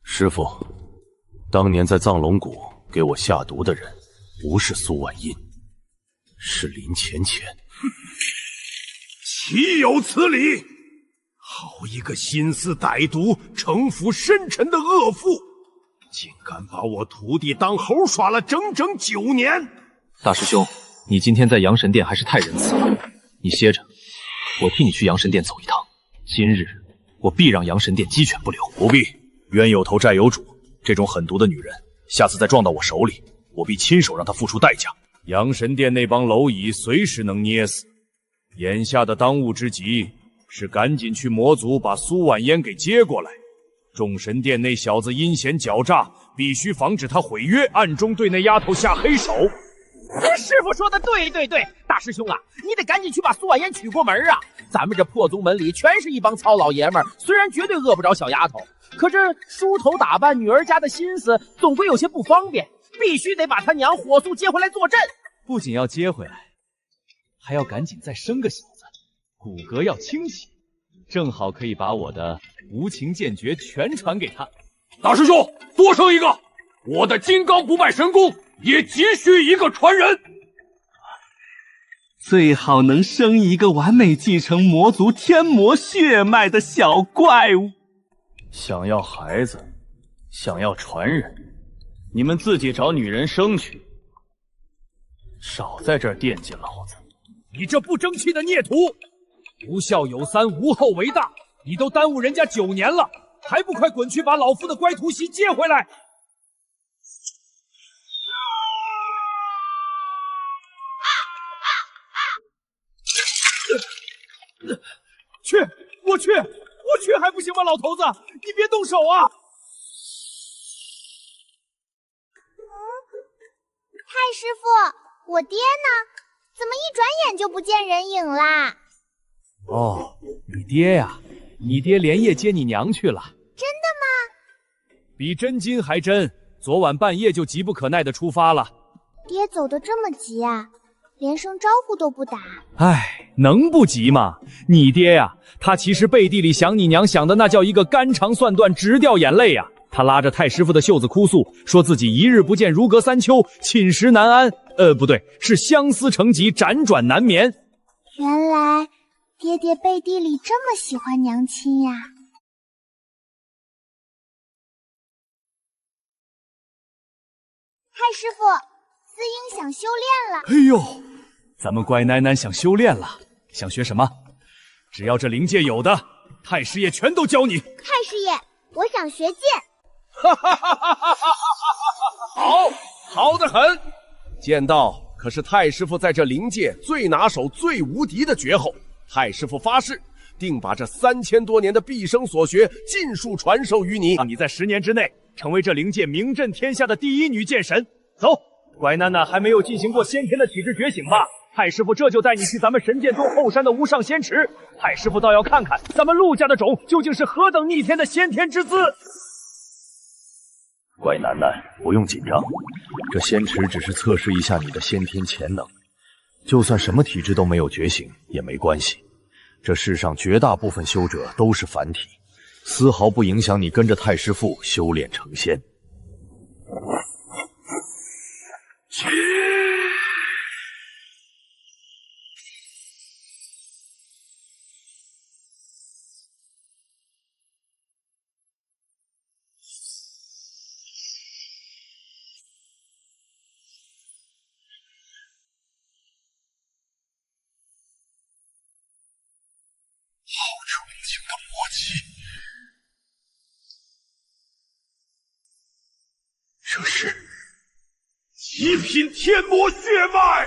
师傅，当年在藏龙谷给我下毒的人，不是苏婉音，是林浅浅。岂有此理！好一个心思歹毒、城府深沉的恶妇，竟敢把我徒弟当猴耍了整整9年！大师兄，你今天在阳神殿还是太仁慈了，你歇着，我替你去阳神殿走一趟。今日我必让阳神殿鸡犬不留。不必，冤有头债有主，这种狠毒的女人，下次再撞到我手里，我必亲手让她付出代价。阳神殿那帮蝼蚁随时能捏死，眼下的当务之急是赶紧去魔族把苏婉嫣给接过来。众神殿那小子阴险狡诈，必须防止他毁约，暗中对那丫头下黑手。师傅说的对，大师兄啊，你得赶紧去把苏婉嫣娶过门啊！咱们这破宗门里全是一帮糙老爷们儿，虽然绝对饿不着小丫头，可这梳头打扮女儿家的心思总归有些不方便，必须得把他娘火速接回来坐镇。不仅要接回来，还要赶紧再生个小子，骨骼要清奇，正好可以把我的无情剑诀全传给他。大师兄，多生一个！我的金刚不败神功也急需一个传人。最好能生一个完美继承魔族天魔血脉的小怪物。想要孩子，想要传人，你们自己找女人生去，少在这儿惦记老子。你这不争气的孽徒！不孝有三，无后为大，你都耽误人家9年了，还不快滚去把老夫的乖徒媳接回来！去，我去还不行吗？老头子，你别动手啊！太师傅，我爹呢？怎么一转眼就不见人影啦？哦，你爹呀，你爹连夜接你娘去了。真的吗？比真金还真，昨晚半夜就急不可耐地出发了。爹走得这么急啊，连声招呼都不打。唉，能不急吗？你爹呀，他其实背地里想你娘想的那叫一个肝肠寸断，直掉眼泪呀。他拉着太师傅的袖子哭诉，说自己一日不见如隔三秋，寝食难安。不对，是相思成疾，辗转难眠。原来爹爹背地里这么喜欢娘亲呀！太师傅，思英想修炼了。哎呦，咱们乖囡囡想修炼了，想学什么？只要这灵界有的，太师爷全都教你。太师爷，我想学剑。好得很。剑道可是太师傅在这灵界最拿手、最无敌的绝后。太师傅发誓，定把这3000多年的毕生所学尽数传授于你，让你在10年之内成为这灵界名震天下的第一女剑神。走，乖囡囡还没有进行过先天的体质觉醒吧？太师傅这就带你去咱们神剑宗后山的无上仙池。太师傅倒要看看咱们陆家的种究竟是何等逆天的先天之资。乖囡囡，不用紧张，这仙池只是测试一下你的先天潜能，就算什么体质都没有觉醒也没关系。这世上绝大部分修者都是凡体，丝毫不影响你跟着太师傅修炼成仙。这是极品天魔血脉。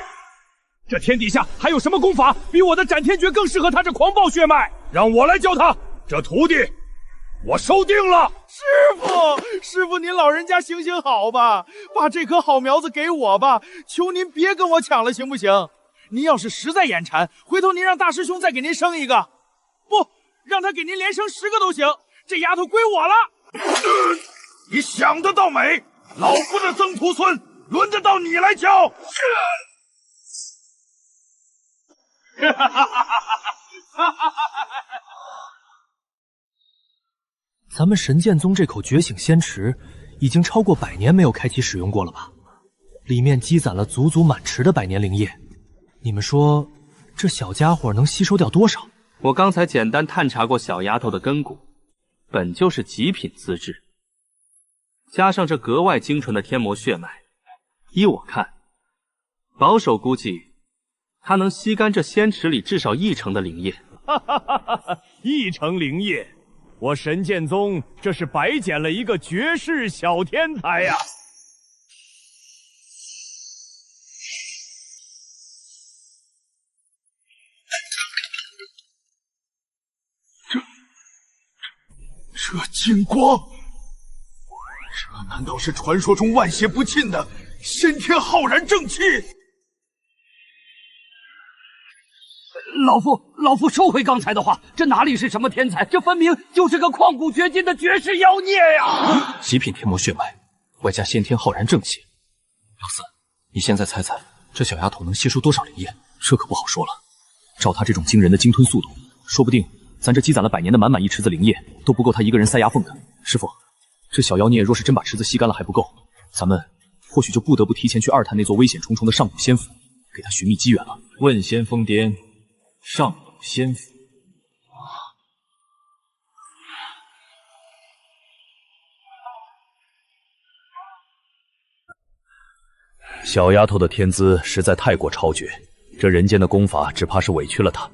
这天底下还有什么功法比我的斩天诀更适合他这狂暴血脉？让我来教他。这徒弟我收定了。师傅您老人家行行好吧，把这棵好苗子给我吧，求您别跟我抢了行不行？您要是实在眼馋，回头您让大师兄再给您生一个，不让他给您连生10个都行。这丫头归我了。你想得到美！老夫的曾徒孙，轮得到你来教？咱们神剑宗这口觉醒仙池，已经超过100年没有开启使用过了吧？里面积攒了足足满池的百年灵液，你们说这小家伙能吸收掉多少？我刚才简单探查过小丫头的根骨，本就是极品资质。加上这格外精纯的天魔血脉，依我看，保守估计，他能吸干这仙池里至少1成的灵液。1成灵液，我神剑宗这是白捡了一个绝世小天才呀！这金光，这难道是传说中万邪不侵的先天浩然正气？老夫收回刚才的话，这哪里是什么天才，这分明就是个旷古绝今的绝世妖孽呀！极品天魔血脉，外加先天浩然正气。老四，你现在猜猜，这小丫头能吸收多少灵液？这可不好说了。照她这种惊人的精吞速度，说不定咱这积攒了100年的满满一池子灵液都不够她一个人塞牙缝的。师傅，这小妖孽若是真把池子吸干了还不够，咱们或许就不得不提前去2探那座危险重重的上古仙府，给她寻觅机缘了。问仙疯癫，上古仙府。小丫头的天资实在太过超绝，这人间的功法只怕是委屈了她。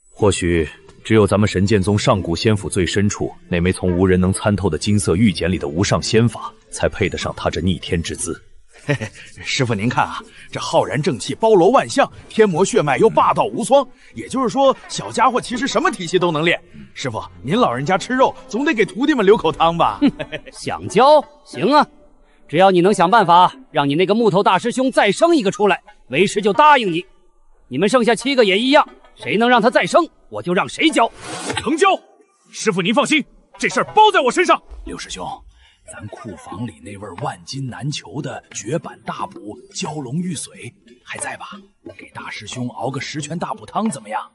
或许只有咱们神剑宗上古仙府最深处那枚从无人能参透的金色玉简里的无上仙法，才配得上她这逆天之姿。嘿嘿，师傅您看啊，这浩然正气包罗万象，天魔血脉又霸道无双，也就是说，小家伙其实什么体系都能练。师傅，您老人家吃肉，总得给徒弟们留口汤吧？想教行啊，只要你能想办法让你那个木头大师兄再生一个出来，为师就答应你。你们剩下7个也一样，谁能让他再生，我就让谁教。成交，师傅您放心，这事儿包在我身上。刘师兄，咱库房里那味万金难求的绝版大补蛟龙玉髓还在吧？给大师兄熬个10全大补汤怎么样？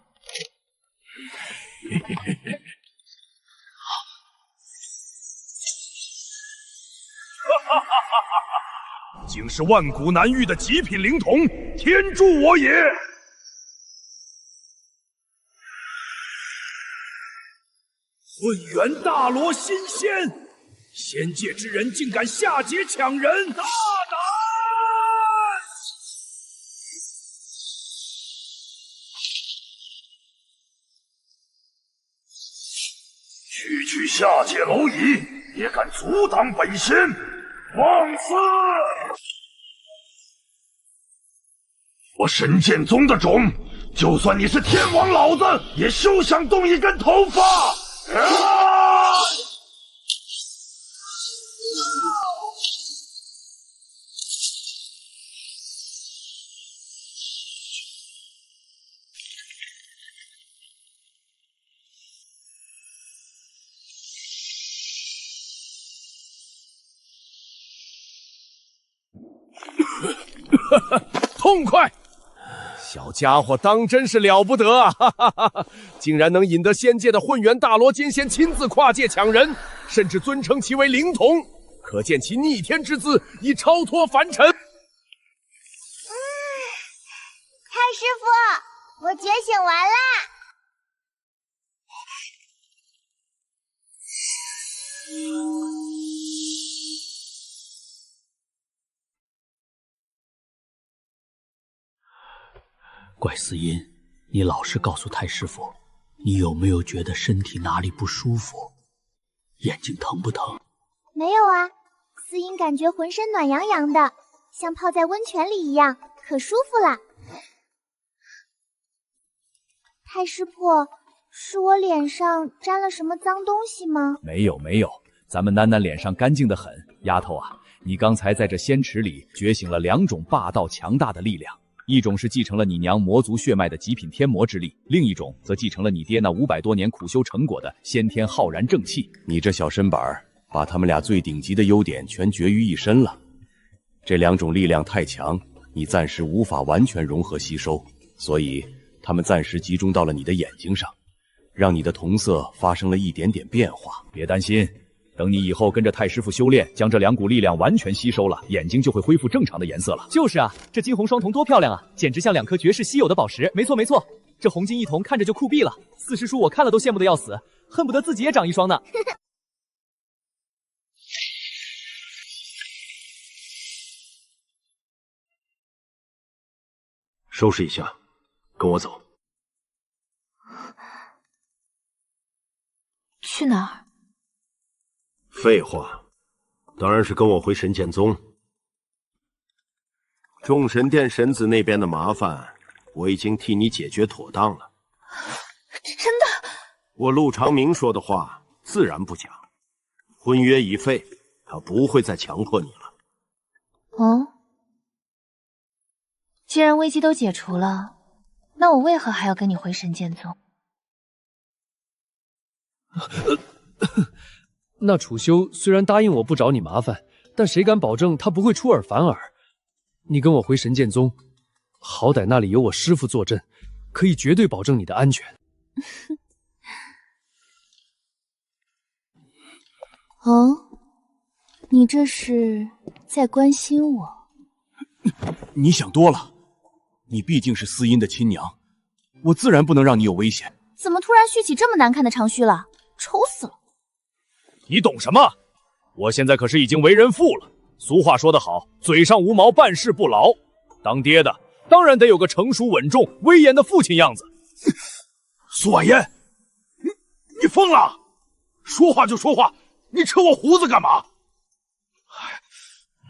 竟是万古难遇的极品灵童，天助我也！混元大罗新仙，仙界之人竟敢下界抢人，大胆！区下界蝼蚁，也敢阻挡本仙，放肆！我神剑宗的种，就算你是天王老子，也休想动一根头发！痛快！小家伙当真是了不得啊！哈哈哈哈，竟然能引得仙界的混元大罗金仙亲自跨界抢人，甚至尊称其为灵童，可见其逆天之姿已超脱凡尘。太师傅，我觉醒完啦！怪思音，你老实告诉太师傅，你有没有觉得身体哪里不舒服？眼睛疼不疼？没有啊，思音感觉浑身暖洋洋的，像泡在温泉里一样，可舒服了。太师婆，是我脸上沾了什么脏东西吗？没有没有，咱们囡囡脸上干净得很。丫头啊，你刚才在这仙池里觉醒了2种霸道强大的力量。一种是继承了你娘魔族血脉的极品天魔之力，另一种则继承了你爹那500多年苦修成果的先天浩然正气。你这小身板把他们俩最顶级的优点全绝于一身了。这2种力量太强，你暂时无法完全融合吸收，所以他们暂时集中到了你的眼睛上，让你的瞳色发生了一点点变化。别担心，等你以后跟着太师傅修炼，将这2股力量完全吸收了，眼睛就会恢复正常的颜色了。就是啊，这金红双瞳多漂亮啊，简直像2颗绝世稀有的宝石。没错没错，这红金一瞳看着就酷毙了。4师叔我看了都羡慕的要死，恨不得自己也长一双呢。收拾一下，跟我走。去哪儿？废话，当然是跟我回神剑宗。众神殿神子那边的麻烦，我已经替你解决妥当了。真的？我陆长明说的话，自然不假。婚约已废，他不会再强迫你了。哦，既然危机都解除了，那我为何还要跟你回神剑宗？那楚修虽然答应我不找你麻烦，但谁敢保证他不会出尔反尔？你跟我回神剑宗，好歹那里有我师父坐镇，可以绝对保证你的安全。哦，你这是在关心我？你想多了，你毕竟是思音的亲娘，我自然不能让你有危险。怎么突然续起这么难看的长须了？丑死了！你懂什么？我现在可是已经为人父了。俗话说得好，嘴上无毛，办事不牢。当爹的当然得有个成熟稳重、威严的父亲样子。苏婉言，你疯了？说话就说话，你扯我胡子干嘛？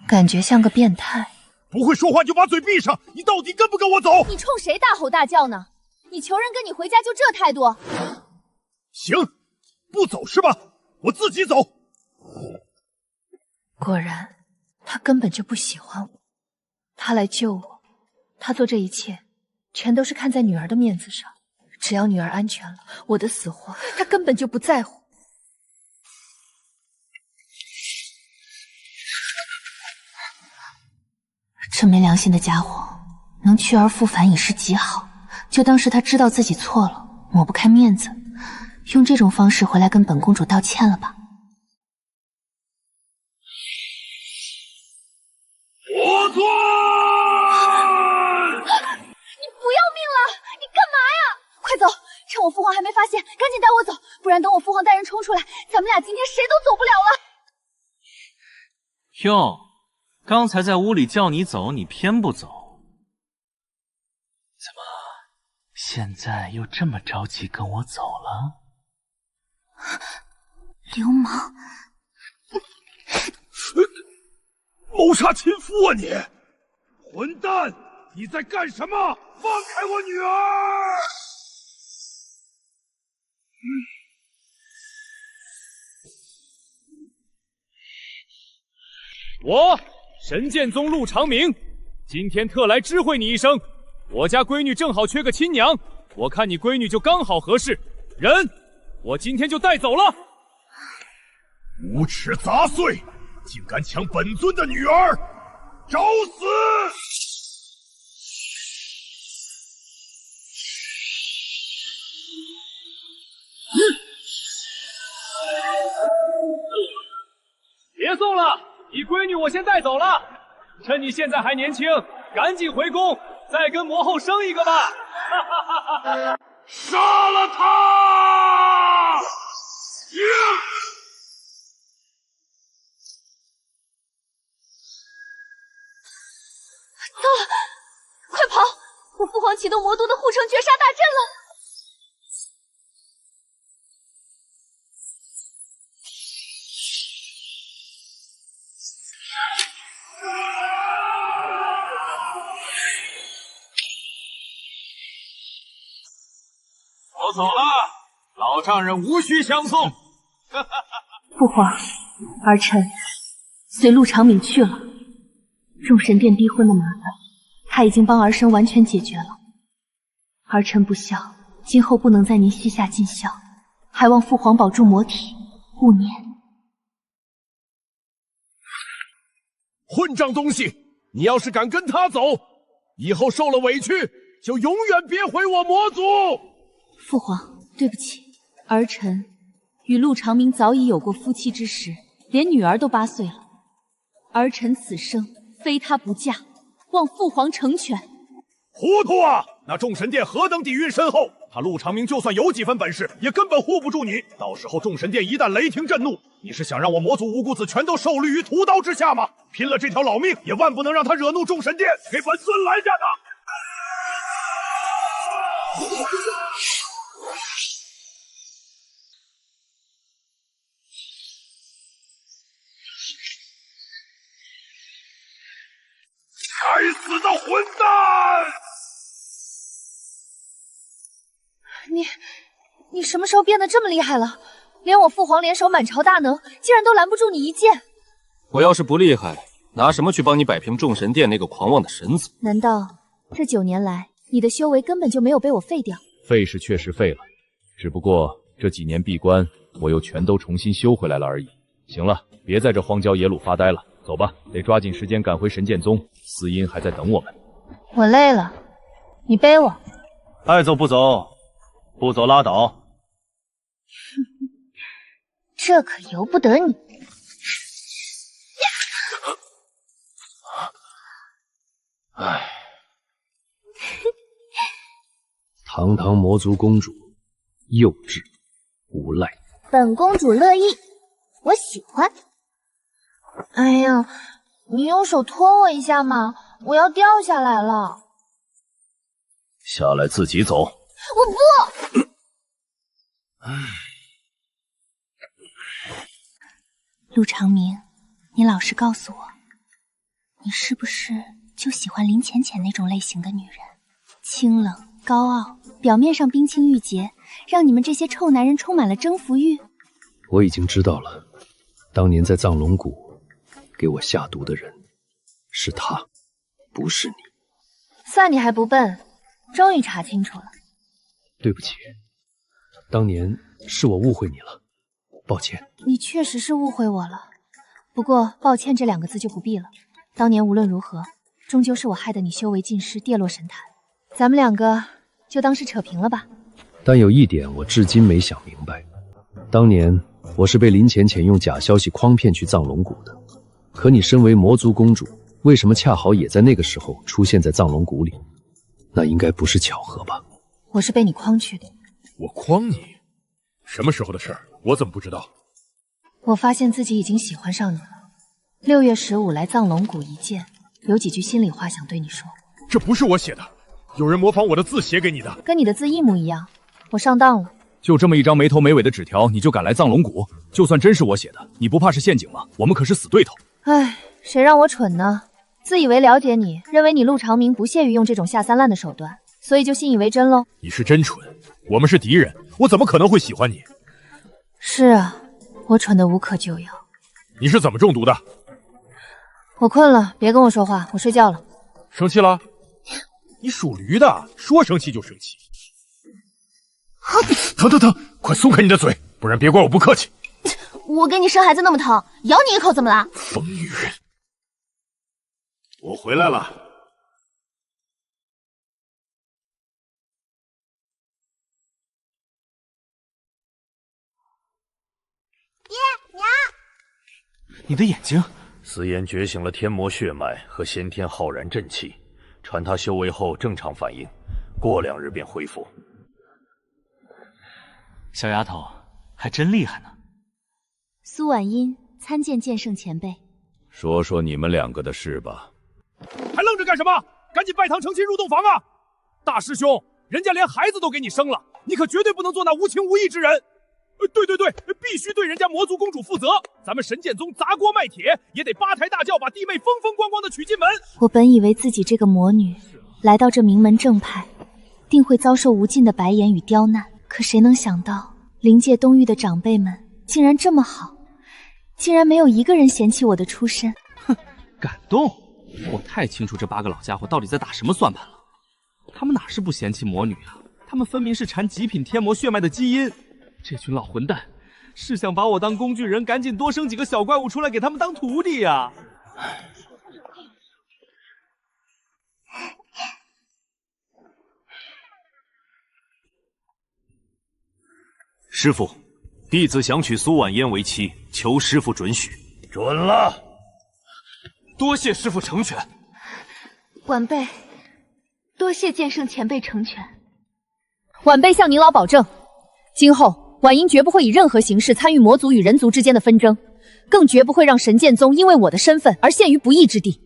感觉像个变态。不会说话就把嘴闭上！你到底跟不跟我走？你冲谁大吼大叫呢？你求人跟你回家就这态度？行，不走是吧？我自己走。果然，他根本就不喜欢我。他来救我，他做这一切，全都是看在女儿的面子上。只要女儿安全了，我的死活他根本就不在乎。这没良心的家伙，能去而复返已是极好，就当是他知道自己错了，抹不开面子，用这种方式回来跟本公主道歉了吧。我尊！你不要命了？你干嘛呀？快走！趁我父皇还没发现，赶紧带我走，不然等我父皇大人冲出来，咱们俩今天谁都走不了了。哟，刚才在屋里叫你走，你偏不走，怎么现在又这么着急跟我走了？流氓！谋杀亲夫啊你！混蛋！你在干什么？放开我女儿！我神剑宗陆长明，今天特来知会你一声，我家闺女正好缺个亲娘，我看你闺女就刚好合适，人我今天就带走了。无耻杂碎，竟敢抢本尊的女儿，找死！别送了，你闺女我先带走了。趁你现在还年轻，赶紧回宫，再跟魔后生一个吧。杀了他！糟了，快跑！我父皇启动魔都的护城绝杀大阵了。我走了，老丈人无需相送。父皇，儿臣随陆长敏去了。众神殿逼婚的麻烦，他已经帮儿臣完全解决了。儿臣不孝，今后不能在您膝下尽孝，还望父皇保住魔体，勿念。混账东西！你要是敢跟他走，以后受了委屈，就永远别回我魔族！父皇，对不起，儿臣与陆长明早已有过夫妻之实，连女儿都8岁了。儿臣此生非他不嫁，望父皇成全。糊涂啊！那众神殿何等底蕴深厚，他陆长明就算有几分本事，也根本护不住你。到时候众神殿一旦雷霆震怒，你是想让我魔族无辜子全都受律于屠刀之下吗？拼了这条老命，也万不能让他惹怒众神殿，给本尊拦下他！该死的混蛋！你什么时候变得这么厉害了？连我父皇联手满朝大能，竟然都拦不住你一剑。我要是不厉害，拿什么去帮你摆平众神殿那个狂妄的神子？难道这9年来，你的修为根本就没有被我废掉？废是确实废了，只不过这几年闭关，我又全都重新修回来了而已。行了，别在这荒郊野岭发呆了，走吧，得抓紧时间赶回神剑宗，司音还在等我们。我累了，你背我。爱走不走，不走拉倒。这可由不得你。唉，堂堂魔族公主，幼稚无赖。本公主乐意，我喜欢。哎呀，你用手托我一下嘛，我要掉下来了。下来自己走。我不。陆长明，你老实告诉我，你是不是就喜欢林浅浅那种类型的女人，清冷高傲，表面上冰清玉洁，让你们这些臭男人充满了征服欲。我已经知道了，当年在藏龙谷给我下毒的人是他，不是你。算你还不笨，终于查清楚了。对不起，当年是我误会你了，抱歉。你确实是误会我了，不过抱歉这2个字就不必了。当年无论如何，终究是我害得你修为尽失，跌落神坛。咱们2个就当是扯平了吧。但有一点我至今没想明白，当年我是被林浅浅用假消息诓骗去藏龙谷的，可你身为魔族公主，为什么恰好也在那个时候出现在藏龙谷里？那应该不是巧合吧？我是被你诓去的。我诓你？什么时候的事儿？我怎么不知道？我发现自己已经喜欢上你了。6月15来藏龙谷一见，有几句心里话想对你说。这不是我写的，有人模仿我的字写给你的，跟你的字一模一样。我上当了。就这么一张没头没尾的纸条，你就敢来藏龙谷？就算真是我写的，你不怕是陷阱吗？我们可是死对头。唉，谁让我蠢呢？自以为了解你，认为你陆长明不屑于用这种下三滥的手段，所以就信以为真喽。你是真蠢，我们是敌人，我怎么可能会喜欢你？是啊，我蠢得无可救药。你是怎么中毒的？我困了，别跟我说话，我睡觉了。生气了？你属驴的，说生气就生气。疼！快松开你的嘴，不然别怪我不客气。我给你生孩子那么疼，咬你一口怎么了？疯女人！我回来了。爹娘，你的眼睛。思妍觉醒了天魔血脉和先天浩然正气，传他修为后正常反应，过2日便恢复。小丫头还真厉害呢。苏婉音参见剑圣前辈。说说你们2个的事吧。还愣着干什么？赶紧拜堂成亲入洞房啊！大师兄，人家连孩子都给你生了，你可绝对不能做那无情无义之人。对，必须对人家魔族公主负责。咱们神剑宗砸锅卖铁，也得8抬大轿把弟妹风风光光的娶进门。我本以为自己这个魔女来到这名门正派，定会遭受无尽的白眼与刁难，可谁能想到灵界东域的长辈们竟然这么好，竟然没有一个人嫌弃我的出身。哼，感动！我太清楚这8个老家伙到底在打什么算盘了。他们哪是不嫌弃魔女啊？他们分明是馋极品天魔血脉的基因。这群老混蛋是想把我当工具人，赶紧多生几个小怪物出来给他们当徒弟呀！师父，弟子想娶苏婉嫣为妻，求师父准许。准了。多谢师父成全。晚辈多谢剑圣前辈成全。晚辈向您老保证，今后婉音绝不会以任何形式参与魔族与人族之间的纷争，更绝不会让神剑宗因为我的身份而陷于不义之地。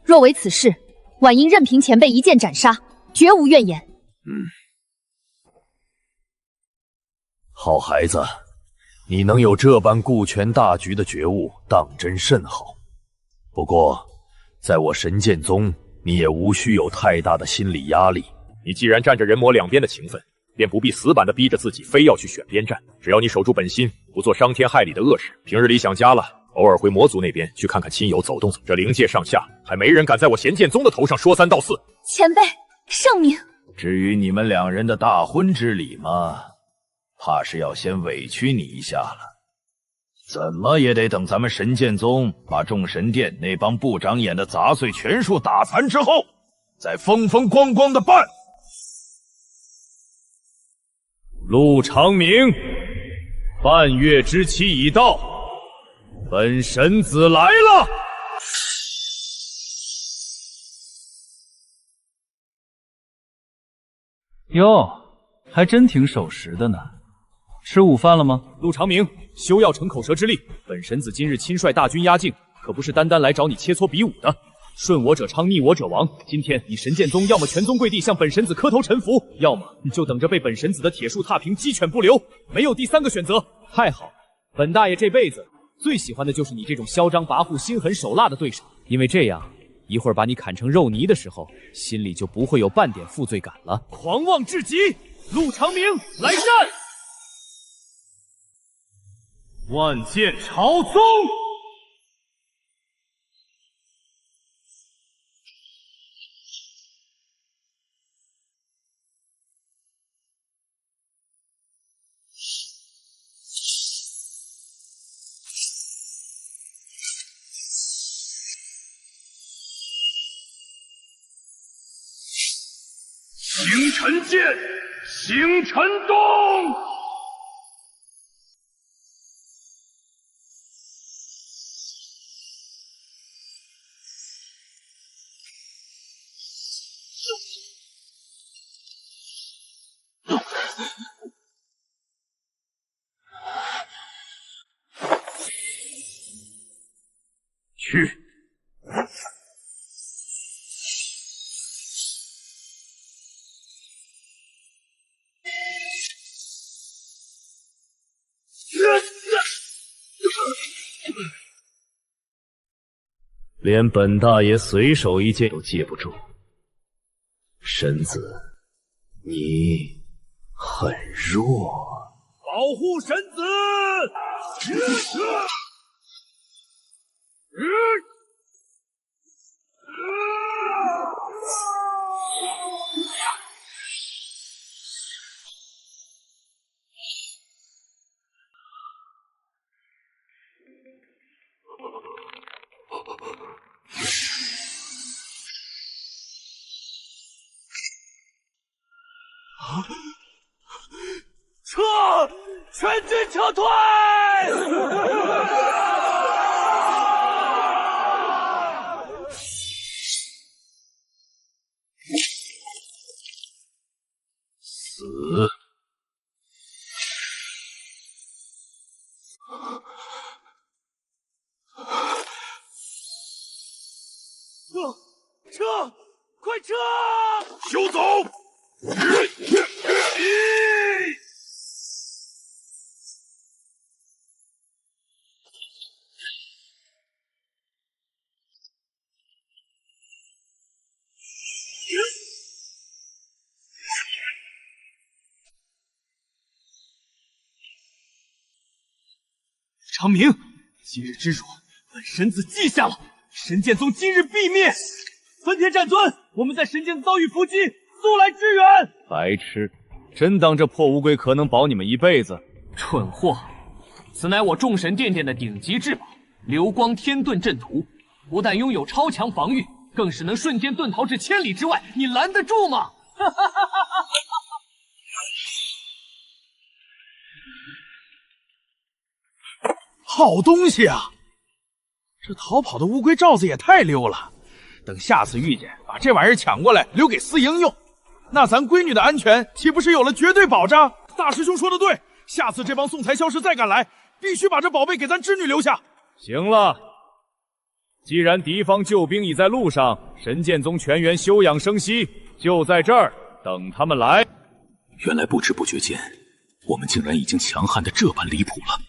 若为此事，婉音任凭前辈一剑斩杀，绝无怨言。好孩子，你能有这般顾全大局的觉悟，当真甚好。不过，在我神剑宗，你也无需有太大的心理压力。你既然站着人魔两边的情分，便不必死板的逼着自己非要去选边站。只要你守住本心，不做伤天害理的恶事，平日里想家了，偶尔回魔族那边去看看亲友，走动走。这灵界上下，还没人敢在我贤剑宗的头上说3道4。前辈，圣明。至于你们2人的大婚之礼嘛，怕是要先委屈你一下了。怎么也得等咱们神剑宗把众神殿那帮不长眼的杂碎全数打残之后，再风风光光的办。陆长明，半月之期已到，本神子来了。哟，还真挺守时的呢。吃午饭了吗？陆长明，休要逞口舌之利。本神子今日亲率大军压境，可不是单单来找你切磋比武的。顺我者昌，逆我者亡。今天你神剑宗要么全宗跪地向本神子磕头臣服，要么你就等着被本神子的铁树踏平，鸡犬不留，没有第3个选择。太好了，本大爷这辈子最喜欢的就是你这种嚣张跋扈、心狠手辣的对手，因为这样一会儿把你砍成肉泥的时候，心里就不会有半点负罪感了。狂妄至极，陆长明来战！万剑朝宗。星辰剑，星辰洞。去。连本大爷随手一剑都接不住，神子，你很弱。保护神子！撤！全军撤退！死！撤！快撤！休走！长明，今日之辱，本神子记下了。神剑宗今日必灭。焚天战尊，我们在神剑遭遇伏击，速来支援。白痴，真当这破乌龟壳能保你们一辈子？蠢货！此乃我众神殿殿的顶级至宝——流光天遁阵图，不但拥有超强防御，更是能瞬间遁逃至千里之外。你拦得住吗？好东西啊！这逃跑的乌龟罩子也太溜了。等下次遇见，把这玩意儿抢过来，留给司营用。那咱闺女的安全岂不是有了绝对保障？大师兄说的对，下次这帮送财消失再敢来，必须把这宝贝给咱织女留下。行了，既然敌方救兵已在路上，神剑宗全员休养生息，就在这儿等他们来。原来不知不觉间，我们竟然已经强悍的这般离谱了。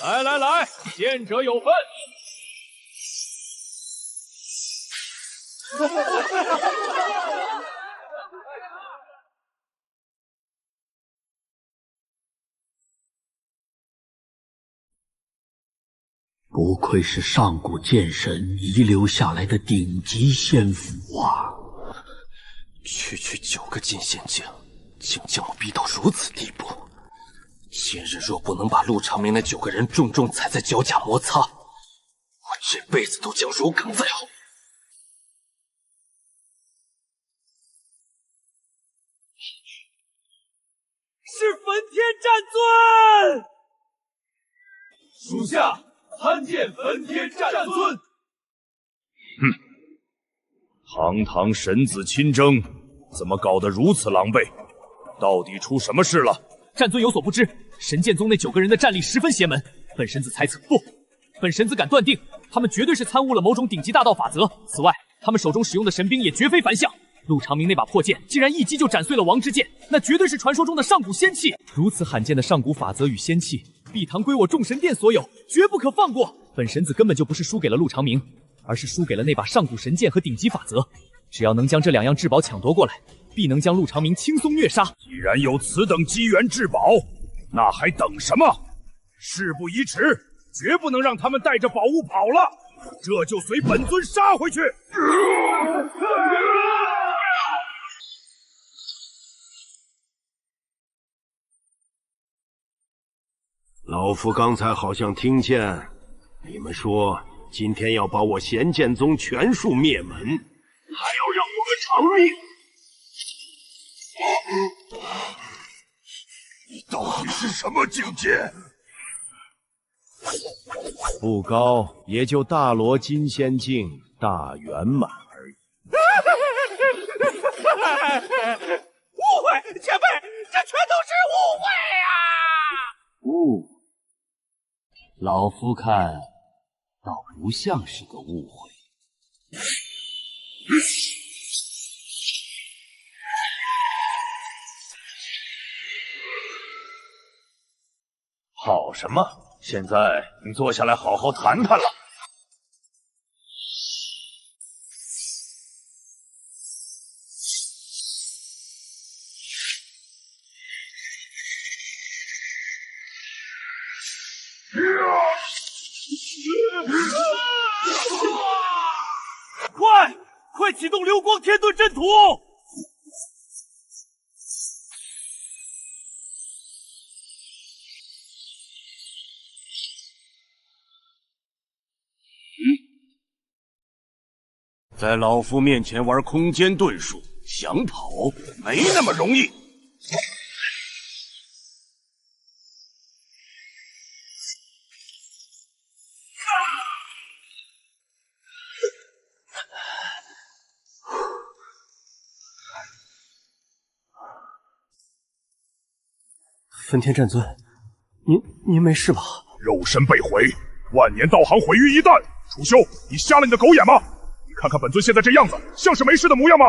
来来来，见者有份。不愧是上古剑神遗留下来的顶级仙符啊！区区9个金仙境，竟将我逼到如此地步。今日若不能把陆长明那9个人重重踩在脚下摩擦，我这辈子都将如鲠在喉。是焚天战尊，属下参见焚天战尊。堂堂神子亲征，怎么搞得如此狼狈？到底出什么事了？战尊有所不知，神剑宗那9个人的战力十分邪门。本神子猜测，不，本神子敢断定，他们绝对是参悟了某种顶级大道法则。此外，他们手中使用的神兵也绝非凡象。陆长明那把破剑竟然一击就斩碎了王之剑，那绝对是传说中的上古仙器。如此罕见的上古法则与仙器，碧堂归我众神殿所有，绝不可放过。本神子根本就不是输给了陆长明，而是输给了那把上古神剑和顶级法则。只要能将这2样至宝抢夺过来，必能将陆长明轻松虐杀。既然有此等机缘至宝，那还等什么？事不宜迟，绝不能让他们带着宝物跑了。这就随本尊杀回去。老夫刚才好像听见你们说，今天要把我贤剑宗全数灭门，还要让我个偿命。你到底是什么境界？不高，也就大罗金仙境大圆满而已。误会，前辈，这全都是误会啊！老夫看，倒不像是个误会。好什么？现在你坐下来好好谈谈了。快启动流光天遁阵图！在老夫面前玩空间遁术，想跑没那么容易。分天战尊，您没事吧？肉身被毁，万年道行毁于一旦。楚修，你瞎了你的狗眼吗？你看看本尊现在这样子，像是没事的模样吗？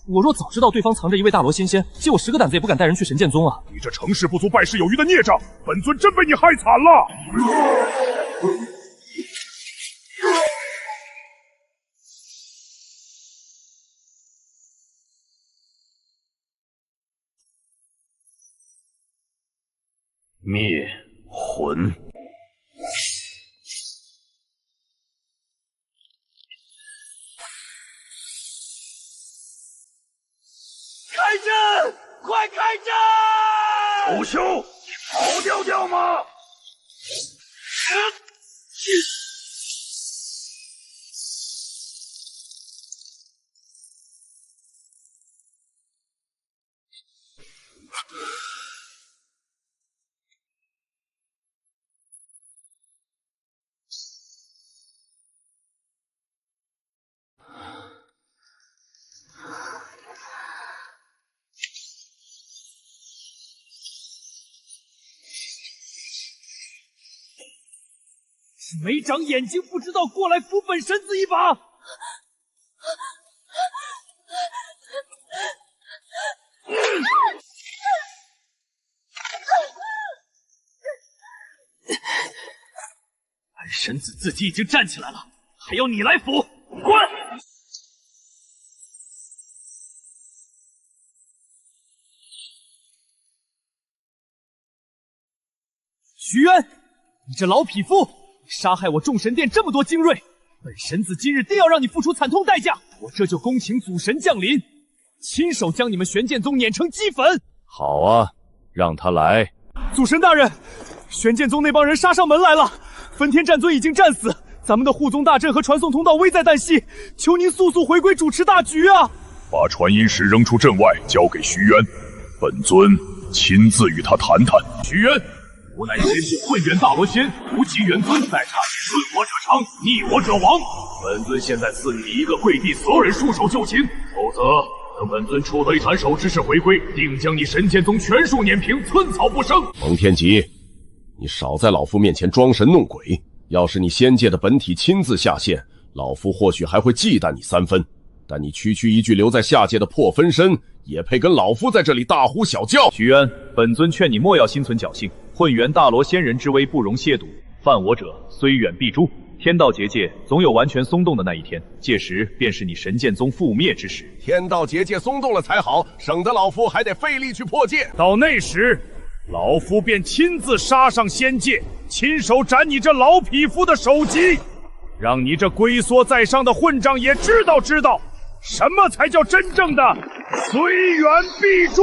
我若早知道对方藏着一位大罗仙仙，借我10个胆子也不敢带人去神剑宗啊！你这成事不足败事有余的孽障，本尊真被你害惨了！灭魂。开阵！快开阵！楚修，你跑掉掉吗？没长眼睛不知道过来扶本神子一把！本神子自己已经站起来了，还要你来扶？滚！许渊，你这老匹夫！杀害我众神殿这么多精锐，本神子今日定要让你付出惨痛代价！我这就恭请祖神降临，亲手将你们玄剑宗碾成齑粉！好啊，让他来。祖神大人，玄剑宗那帮人杀上门来了，分天战尊已经战死，咱们的护宗大阵和传送通道危在旦夕，求您速速回归主持大局啊！把传音石扔出阵外，交给徐渊，本尊亲自与他谈谈。徐渊，吾乃仙界混元大罗仙，无极元尊，在刹时顺我者昌，逆我者亡。本尊现在赐你一个跪地，所有人束手就擒，否则等本尊出得一传手之势回归，定将你神剑宗全数碾平，寸草不生。蒙天吉，你少在老夫面前装神弄鬼。要是你仙界的本体亲自下线，老夫或许还会忌惮你3分。但你区区一具留在下界的破分身，也配跟老夫在这里大呼小叫？许渊，本尊劝你莫要心存侥幸，混元大罗仙人之威不容亵渎，犯我者虽远必诛。天道结界总有完全松动的那一天，届时便是你神剑宗覆灭之时。天道结界松动了才好，省得老夫还得费力去破戒。到那时，老夫便亲自杀上仙界，亲手斩你这老匹夫的首级，让你这龟缩在上的混账也知道什么才叫真正的虽远必诛。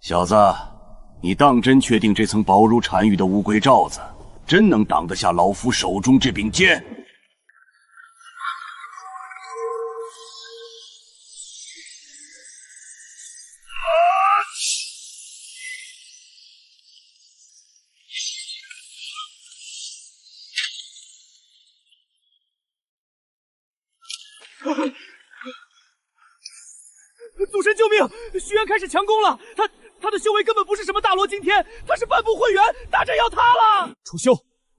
小子，你当真确定这层薄如蝉羽的乌龟罩子真能挡得下老夫手中这柄剑？祖神救命！许渊开始强攻了，他的修为根本不是什么大罗惊天，他是半步混元，大阵要塌了！楚修，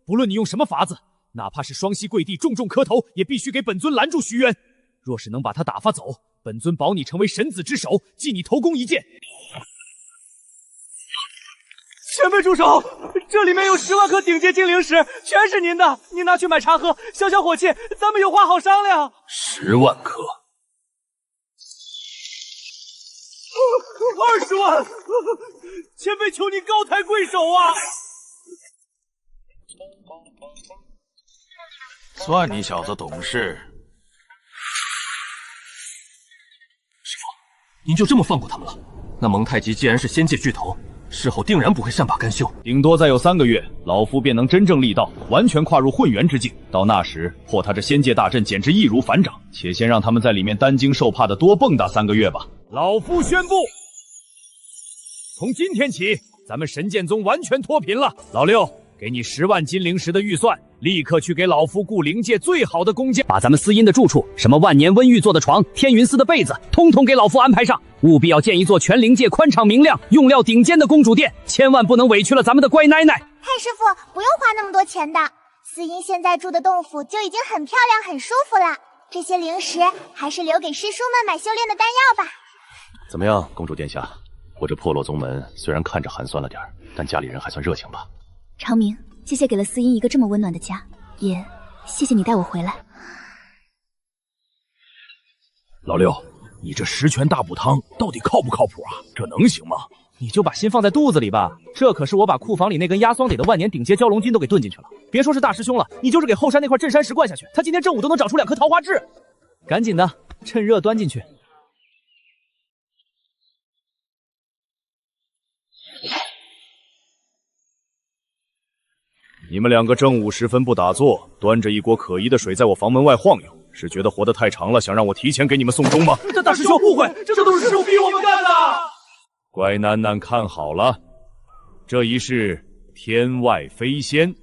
不论你用什么法子，哪怕是双膝跪地，重重磕头，也必须给本尊拦住许渊。若是能把他打发走，本尊保你成为神子之首，记你头功一件。前辈住手！这里面有10万颗顶阶精灵石，全是您的，您拿去买茶喝，消消火气，咱们有话好商量。10万颗。20万！前辈求您高抬贵手啊！算你小子懂事。师父，您就这么放过他们了？那蒙太极既然是仙界巨头，事后定然不会善罢甘休。顶多再有3个月，老夫便能真正立道，完全跨入混元之境。到那时，破他这仙界大阵简直易如反掌。且先让他们在里面担惊受怕的多蹦跶3个月吧。老夫宣布，从今天起，咱们神剑宗完全脱贫了。老六，给你10万金灵石的预算，立刻去给老夫雇灵界最好的工匠，把咱们司阴的住处，什么万年温玉做的床、天云寺的被子，通通给老夫安排上。务必要建一座全灵界宽敞明亮、用料顶尖的公主殿，千万不能委屈了咱们的乖奶奶。太师傅，不用花那么多钱的，司阴现在住的洞府就已经很漂亮、很舒服了。这些灵石还是留给师叔们买修炼的丹药吧。怎么样，公主殿下？我这破落宗门虽然看着寒酸了点，但家里人还算热情吧？长明，谢谢给了司阴一个这么温暖的家，也谢谢你带我回来。老六，你这10全大补汤到底靠不靠谱啊？这能行吗？你就把心放在肚子里吧，这可是我把库房里那根压双得的万年顶阶蛟龙筋都给炖进去了。别说是大师兄了，你就是给后山那块镇山石灌下去，他今天正午都能长出2颗桃花痣。赶紧的，趁热端进去。你们2个正午时分不打坐，端着一锅可疑的水在我房门外晃悠，是觉得活得太长了，想让我提前给你们送终吗？大师兄误会，这都是师傅逼我们干的。乖囡囡看好了，这一世天外飞仙，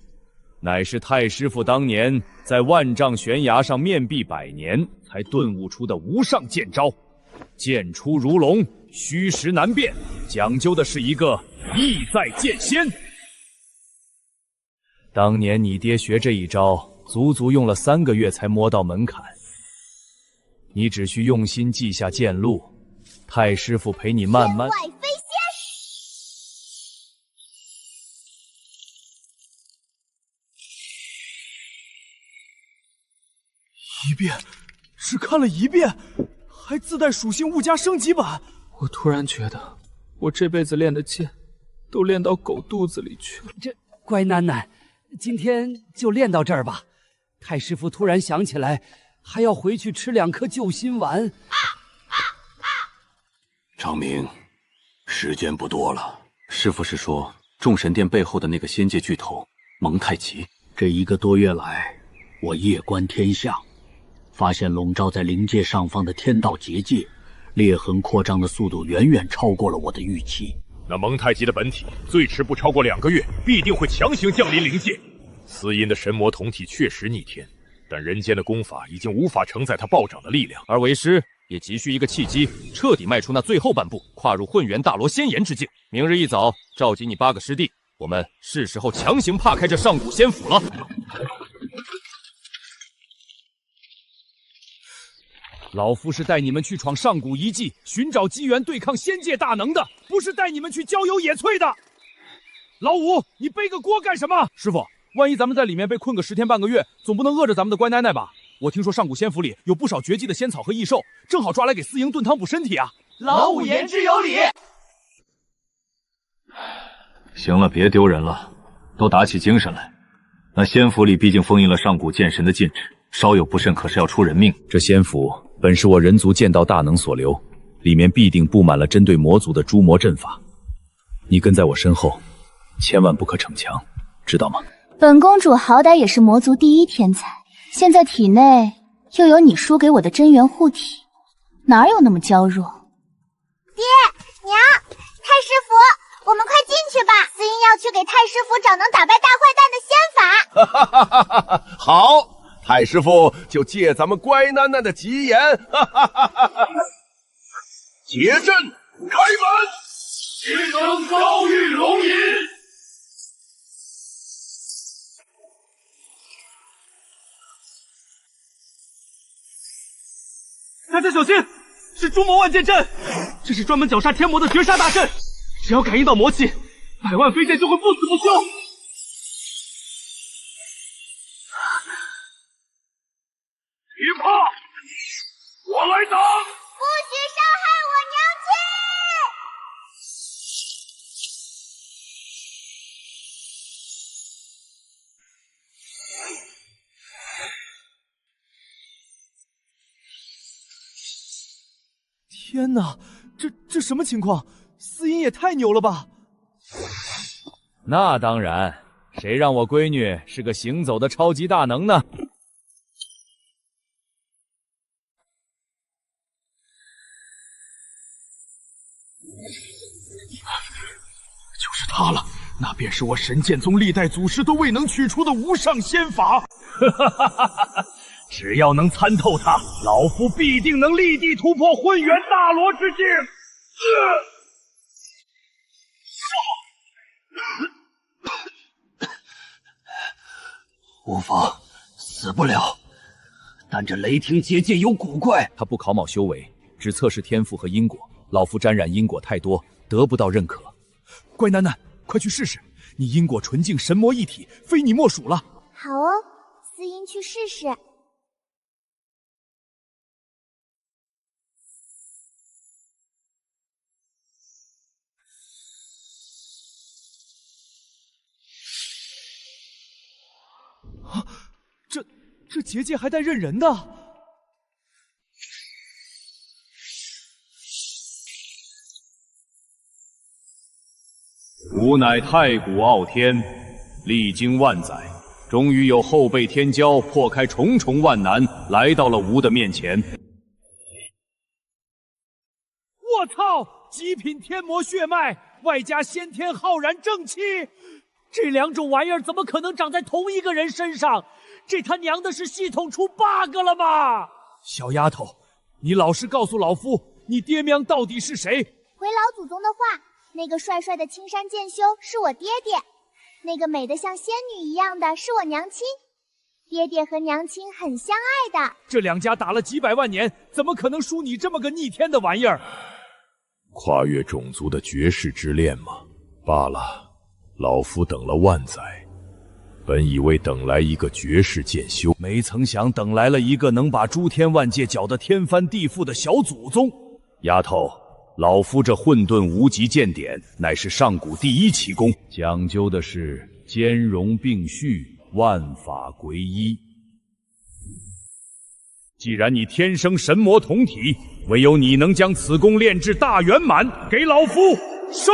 乃是太师傅当年在万丈悬崖上面壁100年才顿悟出的无上剑招，剑出如龙，虚实难辨，讲究的是一个意在剑仙。当年你爹学这一招，足足用了3个月才摸到门槛。你只需用心记下剑路，太师傅陪你慢慢。天外飞仙。一遍，只看了1遍，还自带属性物加升级版。我突然觉得，我这辈子练的剑，都练到狗肚子里去了。这乖囡囡，今天就练到这儿吧。太师傅突然想起来，还要回去吃2颗救心丸。长明，时间不多了。师傅是说，众神殿背后的那个仙界巨头蒙太奇。这1个多月来，我夜观天象，发现笼罩在灵界上方的天道结界，裂痕扩张的速度远远超过了我的预期。那蒙太极的本体最迟不超过2个月，必定会强行降临灵界。司阴的神魔同体确实逆天，但人间的功法已经无法承载他暴涨的力量，而为师也急需一个契机，彻底迈出那最后半步，跨入混元大罗仙岩之境。明日一早召集你8个师弟，我们是时候强行踏开这上古仙府了。老夫是带你们去闯上古遗迹，寻找机缘对抗仙界大能的，不是带你们去郊游野炊的。老五，你背个锅干什么？师傅，万一咱们在里面被困个10天半个月，总不能饿着咱们的乖奶奶吧？我听说上古仙府里有不少绝技的仙草和异兽，正好抓来给司营炖汤补身体啊。老五言之有理。行了，别丢人了，都打起精神来。那仙府里毕竟封印了上古剑神的禁制，稍有不慎可是要出人命。这仙府本是我人族剑道大能所留，里面必定布满了针对魔族的诛魔阵法。你跟在我身后，千万不可逞强，知道吗？本公主好歹也是魔族第一天才，现在体内又有你输给我的真元护体，哪有那么娇弱？爹娘，太师傅，我们快进去吧！司音要去给太师傅找能打败大坏蛋的仙法。哈哈哈哈哈！好，太师傅就借咱们乖囡囡的吉言，哈哈哈哈哈！结阵，开门，齐声高玉龙吟。大家小心，是诛魔万剑阵，这是专门绞杀天魔的绝杀大阵，只要感应到魔气，百万飞剑就会不死不休。别怕，我来打！不许伤害我娘亲！天哪，这什么情况？司音也太牛了吧！那当然，谁让我闺女是个行走的超级大能呢？就是他了，那便是我神剑宗历代祖师都未能取出的无上仙法。哈哈哈哈！只要能参透它，老夫必定能立地突破混元大罗之境。无妨，死不了。但这雷霆结界有古怪，他不考卯修为，只测试天赋和因果。老夫沾染因果太多，得不到认可。乖囡囡，快去试试，你因果纯净，神魔一体，非你莫属了。好哦，司音去试试。啊，这结界还带认人的。吾乃太古傲天，历经万载，终于有后辈天骄破开重重万难，来到了吾的面前。我操！极品天魔血脉，外加先天浩然正气，这两种玩意儿怎么可能长在同一个人身上？这他娘的是系统出 bug 了吗？小丫头，你老实告诉老夫，你爹娘到底是谁？回老祖宗的话，那个帅帅的青山剑修是我爹爹，那个美得像仙女一样的是我娘亲。爹爹和娘亲很相爱的。这两家打了几百万年，怎么可能输你这么个逆天的玩意儿？跨越种族的绝世之恋吗？罢了，老夫等了万载，本以为等来一个绝世剑修，没曾想等来了一个能把诸天万界搅得天翻地覆的小祖宗。丫头，老夫这混沌无极剑典乃是上古第一奇功，讲究的是兼容并蓄，万法归一。既然你天生神魔同体，唯有你能将此功炼至大圆满，给老夫收！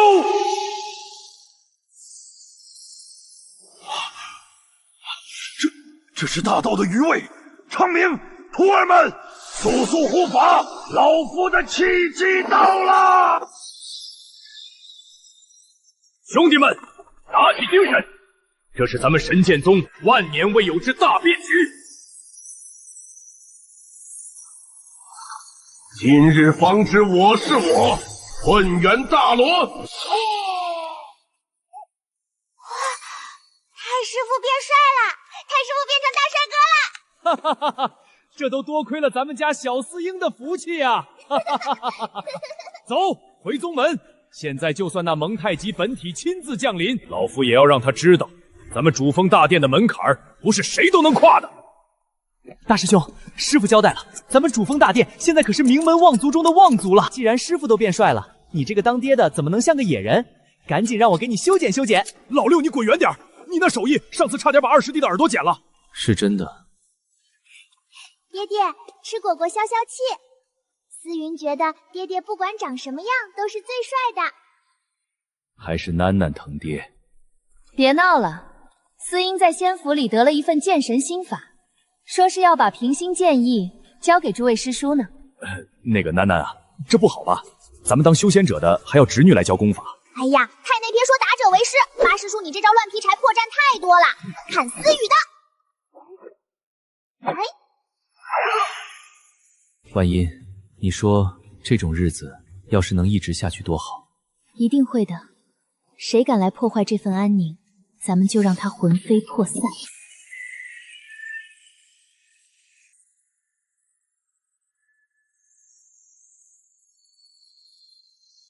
这是大道的余味。昌明，徒儿们，速速护法，老夫的契机到了！兄弟们，打起精神！这是咱们神剑宗万年未有之大变局。今日方知我是我，混元大罗。太师傅变帅了，太师傅变成大帅哥了！哈哈哈哈！这都多亏了咱们家小司鹰的福气呀！走，回宗门。现在就算那蒙太极本体亲自降临，老夫也要让他知道，咱们主峰大殿的门槛不是谁都能跨的。大师兄，师傅交代了，咱们主峰大殿现在可是名门望族中的望族了。既然师傅都变帅了，你这个当爹的怎么能像个野人？赶紧让我给你修剪修剪。老六，你滚远点！你那手艺上次差点把二师弟的耳朵剪了。是真的。爹爹，吃果果消消气。思云觉得爹爹不管长什么样都是最帅的。还是囡囡疼爹。别闹了，思音在仙府里得了一份剑神心法，说是要把平心剑意交给诸位师叔呢。那个囡囡啊，这不好吧？咱们当修仙者的还要侄女来教功法。哎呀，太内别说打者为师，八师叔你这招乱劈柴破绽太多了。看思雨的。哎，万音，你说这种日子要是能一直下去多好。一定会的，谁敢来破坏这份安宁，咱们就让他魂飞魄散。